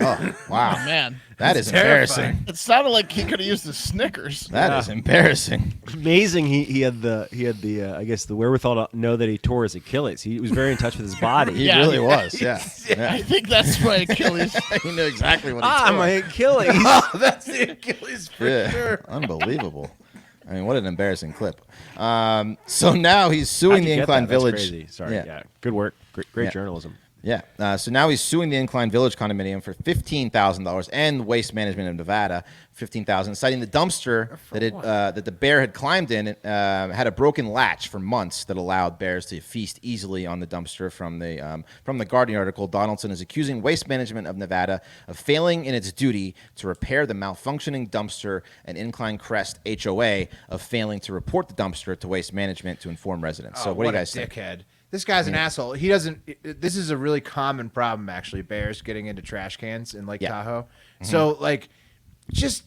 [SPEAKER 2] Oh wow,
[SPEAKER 3] Man,
[SPEAKER 2] that is embarrassing.
[SPEAKER 3] it sounded like he could have used the Snickers.
[SPEAKER 2] That is embarrassing.
[SPEAKER 4] Amazing. He had the I guess the wherewithal to know that he tore his Achilles. He was very in touch with his body.
[SPEAKER 2] He
[SPEAKER 3] Yeah.
[SPEAKER 2] really was. Yeah.
[SPEAKER 3] I think that's my Achilles.
[SPEAKER 2] He knew exactly what he
[SPEAKER 4] Ah,
[SPEAKER 2] tore.
[SPEAKER 4] my Achilles.
[SPEAKER 1] That's the Achilles for
[SPEAKER 2] Yeah,
[SPEAKER 1] sure.
[SPEAKER 2] unbelievable. I mean, what an embarrassing clip. So now he's suing
[SPEAKER 4] How'd
[SPEAKER 2] the
[SPEAKER 4] you get
[SPEAKER 2] Incline
[SPEAKER 4] that? That's
[SPEAKER 2] Village.
[SPEAKER 4] crazy. Sorry. Yeah. Good work. Great
[SPEAKER 2] Yeah.
[SPEAKER 4] journalism.
[SPEAKER 2] Yeah. So now he's suing the Incline Village condominium for $15,000 and Waste Management of Nevada $15,000, citing the dumpster that the bear had climbed in had a broken latch for months that allowed bears to feast easily on the dumpster. From the Guardian article, Donaldson is accusing Waste Management of Nevada of failing in its duty to repair the malfunctioning dumpster, and Incline Crest HOA of failing to report the dumpster to Waste Management to inform residents. So what do you guys think?
[SPEAKER 1] Dickhead. This guy's an asshole. He doesn't. This is a really common problem, actually. Bears getting into trash cans in Lake Tahoe. So, like, just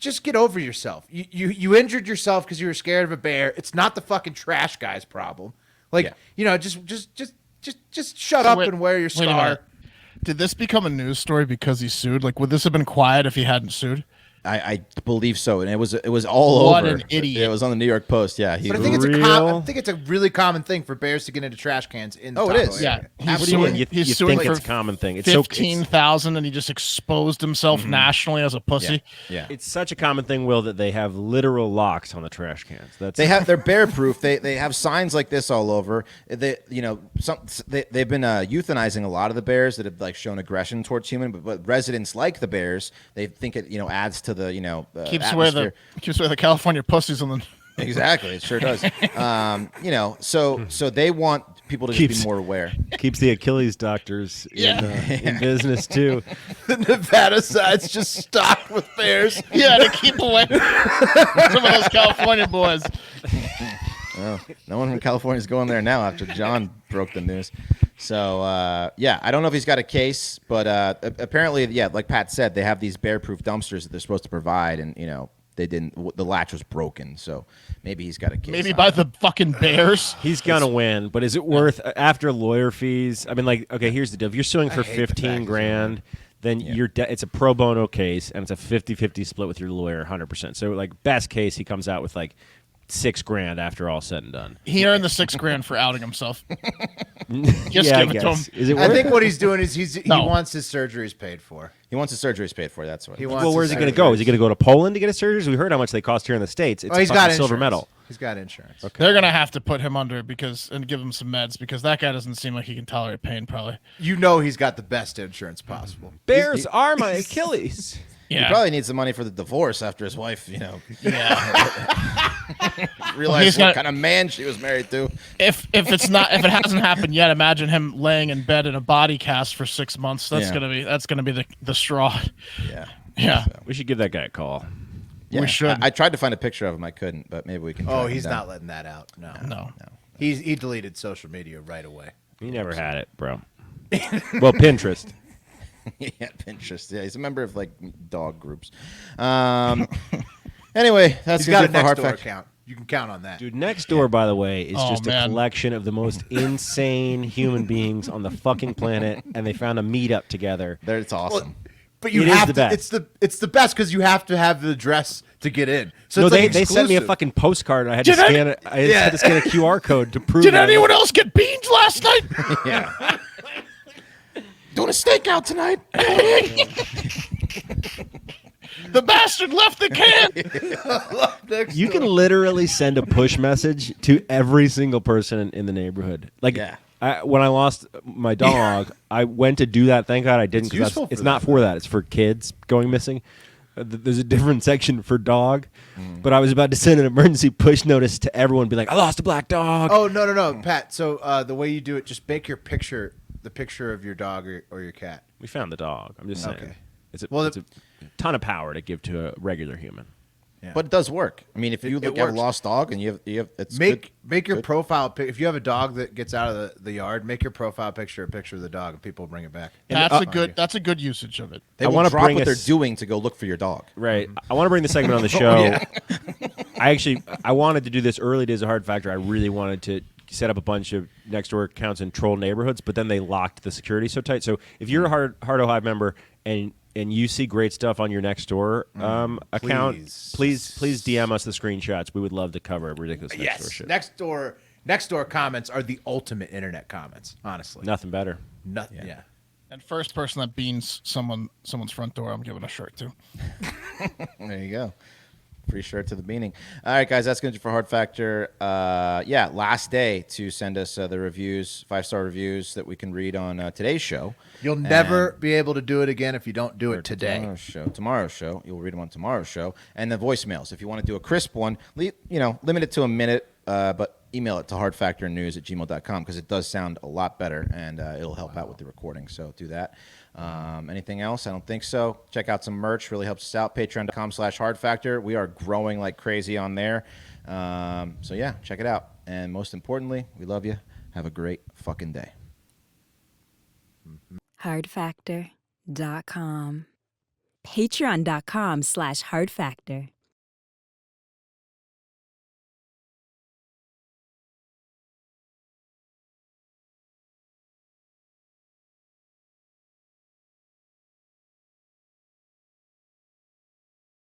[SPEAKER 1] just get over yourself. You injured yourself because you were scared of a bear. It's not the fucking trash guy's problem. Like, just shut up and wear your
[SPEAKER 3] Wait a
[SPEAKER 1] scar.
[SPEAKER 3] minute. Did this become a news story because he sued? Like, would this have been quiet if he hadn't sued?
[SPEAKER 2] I believe so, and it was all
[SPEAKER 3] What
[SPEAKER 2] over.
[SPEAKER 3] an idiot.
[SPEAKER 2] It was on the New York Post. Yeah,
[SPEAKER 1] But I think it's a really common thing for bears to get into trash cans in the
[SPEAKER 2] Oh, it
[SPEAKER 1] taco
[SPEAKER 2] is.
[SPEAKER 1] area.
[SPEAKER 3] Yeah,
[SPEAKER 4] What do you mean? You
[SPEAKER 3] he's
[SPEAKER 4] think
[SPEAKER 3] suing
[SPEAKER 4] it's
[SPEAKER 3] for
[SPEAKER 4] a common thing? It's
[SPEAKER 3] 15,000, and he just exposed himself nationally as a pussy.
[SPEAKER 2] Yeah.
[SPEAKER 4] It's such a common thing, Will, that they have literal locks on the trash cans.
[SPEAKER 2] They're bear proof. They have signs like this all over. They've been euthanizing a lot of the bears that have like shown aggression towards human, but residents like the bears, they think it adds to the
[SPEAKER 3] Keeps away the California pussies on the.
[SPEAKER 2] Exactly, it sure does. So they want people to just be more aware.
[SPEAKER 4] Keeps the Achilles doctors in business too.
[SPEAKER 1] The Nevada side's just stocked with bears.
[SPEAKER 3] Yeah, to keep away some of those California boys.
[SPEAKER 2] Well, no one from California is going there now after John broke the news. So, I don't know if he's got a case, but apparently, like Pat said, they have these bear-proof dumpsters that they're supposed to provide, and, they didn't. The latch was broken, so maybe he's got a case.
[SPEAKER 3] Maybe by the fucking bears.
[SPEAKER 4] He's gonna win, but is it worth after lawyer fees? I mean, like, okay, here's the deal: if you're suing for 15 grand, then it's a pro bono case, and it's a 50-50 split with your lawyer, 100%. So, like, best case, he comes out with like $6 grand after all said and done.
[SPEAKER 3] He earned the $6 grand for outing himself.
[SPEAKER 4] Just give it to him. Is it worth
[SPEAKER 1] I think what he's doing is he wants his surgeries paid for.
[SPEAKER 2] He wants his surgeries paid for. That's what.
[SPEAKER 4] Well, where's he going to go? Is he going to go to Poland to get his surgeries? We heard how much they cost here in the States. It's
[SPEAKER 1] he's
[SPEAKER 4] a
[SPEAKER 1] got
[SPEAKER 4] fucking silver
[SPEAKER 1] insurance.
[SPEAKER 4] medal.
[SPEAKER 1] He's got insurance.
[SPEAKER 4] Okay.
[SPEAKER 3] They're gonna have to put him under and give him some meds because that guy doesn't seem like he can tolerate pain. Probably.
[SPEAKER 1] He's got the best insurance possible.
[SPEAKER 4] Bears are my Achilles.
[SPEAKER 3] Yeah.
[SPEAKER 2] He probably needs the money for the divorce after his wife,
[SPEAKER 3] Yeah.
[SPEAKER 2] realized what kind of man she was married to.
[SPEAKER 3] If it hasn't happened yet, imagine him laying in bed in a body cast for 6 months. That's gonna be the straw.
[SPEAKER 2] Yeah.
[SPEAKER 3] Yeah.
[SPEAKER 4] So we should give that guy a call.
[SPEAKER 2] Yeah.
[SPEAKER 3] We should.
[SPEAKER 2] I tried to find a picture of him. I couldn't, but maybe we can.
[SPEAKER 1] Oh, he's not letting that out.
[SPEAKER 3] No.
[SPEAKER 1] He deleted social media right away.
[SPEAKER 4] He never had it, bro. Well, Pinterest.
[SPEAKER 2] Yeah, Pinterest. Yeah, he's a member of like dog groups. Anyway, that's
[SPEAKER 1] He's got a
[SPEAKER 2] good for hard
[SPEAKER 1] Nextdoor
[SPEAKER 2] fact.
[SPEAKER 1] account. You can count on that.
[SPEAKER 4] Dude, Nextdoor, by the way, is
[SPEAKER 3] Oh,
[SPEAKER 4] just
[SPEAKER 3] man.
[SPEAKER 4] a collection of the most insane human beings on the fucking planet, and they found a meetup together.
[SPEAKER 2] It's awesome.
[SPEAKER 1] But you
[SPEAKER 4] It is
[SPEAKER 1] have
[SPEAKER 4] the
[SPEAKER 1] to.
[SPEAKER 4] best.
[SPEAKER 1] It's the best because you have to have the address to get in. So
[SPEAKER 4] No,
[SPEAKER 1] it's like
[SPEAKER 4] they sent me a
[SPEAKER 1] exclusive.
[SPEAKER 4] fucking postcard, and I had to scan it. I had to scan a QR code to prove.
[SPEAKER 3] Did
[SPEAKER 4] that.
[SPEAKER 3] anyone else get beans last night?
[SPEAKER 2] Yeah. Doing a stakeout tonight.
[SPEAKER 3] The bastard left the can.
[SPEAKER 4] You can literally send a push message to every single person in the neighborhood. Like,
[SPEAKER 2] Yeah.
[SPEAKER 4] when I lost my dog, I went to do that. Thank God I didn't,
[SPEAKER 1] It's
[SPEAKER 4] because
[SPEAKER 1] useful
[SPEAKER 4] it's
[SPEAKER 1] for
[SPEAKER 4] not
[SPEAKER 1] that.
[SPEAKER 4] for that. It's for kids going missing. There's a different section for dog, but I was about to send an emergency push notice to everyone, be like, "I lost a black dog."
[SPEAKER 1] Oh no, Pat. So the way you do it, just make the picture of your dog or your cat.
[SPEAKER 4] We found the dog. I'm just saying.
[SPEAKER 1] Okay.
[SPEAKER 4] It's
[SPEAKER 1] Well,
[SPEAKER 4] a ton of power to give to a regular human.
[SPEAKER 2] But it does work. I mean, if you have a
[SPEAKER 1] works.
[SPEAKER 2] lost dog and you have it's
[SPEAKER 1] Make your
[SPEAKER 2] good.
[SPEAKER 1] profile pic. If you have a dog that gets out of the yard, make your profile picture a picture of the dog, and people will bring it back.
[SPEAKER 3] That's a good usage of it.
[SPEAKER 2] They
[SPEAKER 4] I
[SPEAKER 2] will
[SPEAKER 4] wanna
[SPEAKER 2] drop
[SPEAKER 4] bring
[SPEAKER 2] what they're
[SPEAKER 4] us-
[SPEAKER 2] doing to go look for your dog.
[SPEAKER 4] Right. I want to bring the segment on the show. I wanted to do this early days of Hard Factor. I really wanted to set up a bunch of Nextdoor accounts in troll neighborhoods, but then they locked the security so tight. So if you're a Hard Hive member and you see great stuff on your Nextdoor account, please DM us the screenshots. We would love to cover ridiculous Nextdoor shit.
[SPEAKER 1] Nextdoor comments are the ultimate internet comments. Honestly,
[SPEAKER 4] Nothing better.
[SPEAKER 1] nothing. Yeah.
[SPEAKER 3] And first person that beans someone's front door, I'm giving a shirt to.
[SPEAKER 2] There you go. Free shirt to the beaning. All right, guys, that's going to do for Hard Factor. Last day to send us the reviews, 5-star reviews that we can read on today's show.
[SPEAKER 1] You'll never be able to do it again if you don't do it today.
[SPEAKER 2] Tomorrow's show. You'll read them on tomorrow's show. And the voicemails. If you want to do a crisp one, limit it to a minute, but email it to hardfactornews@gmail.com because it does sound a lot better, and it'll help out with the recording. So do that. Anything else? I don't think so. Check out some merch. Really helps us out. Patreon.com/hardfactor. We are growing like crazy on there. So yeah, check it out. And most importantly, we love you. Have a great fucking day.
[SPEAKER 8] Hardfactor.com. Patreon.com/HeartFactor.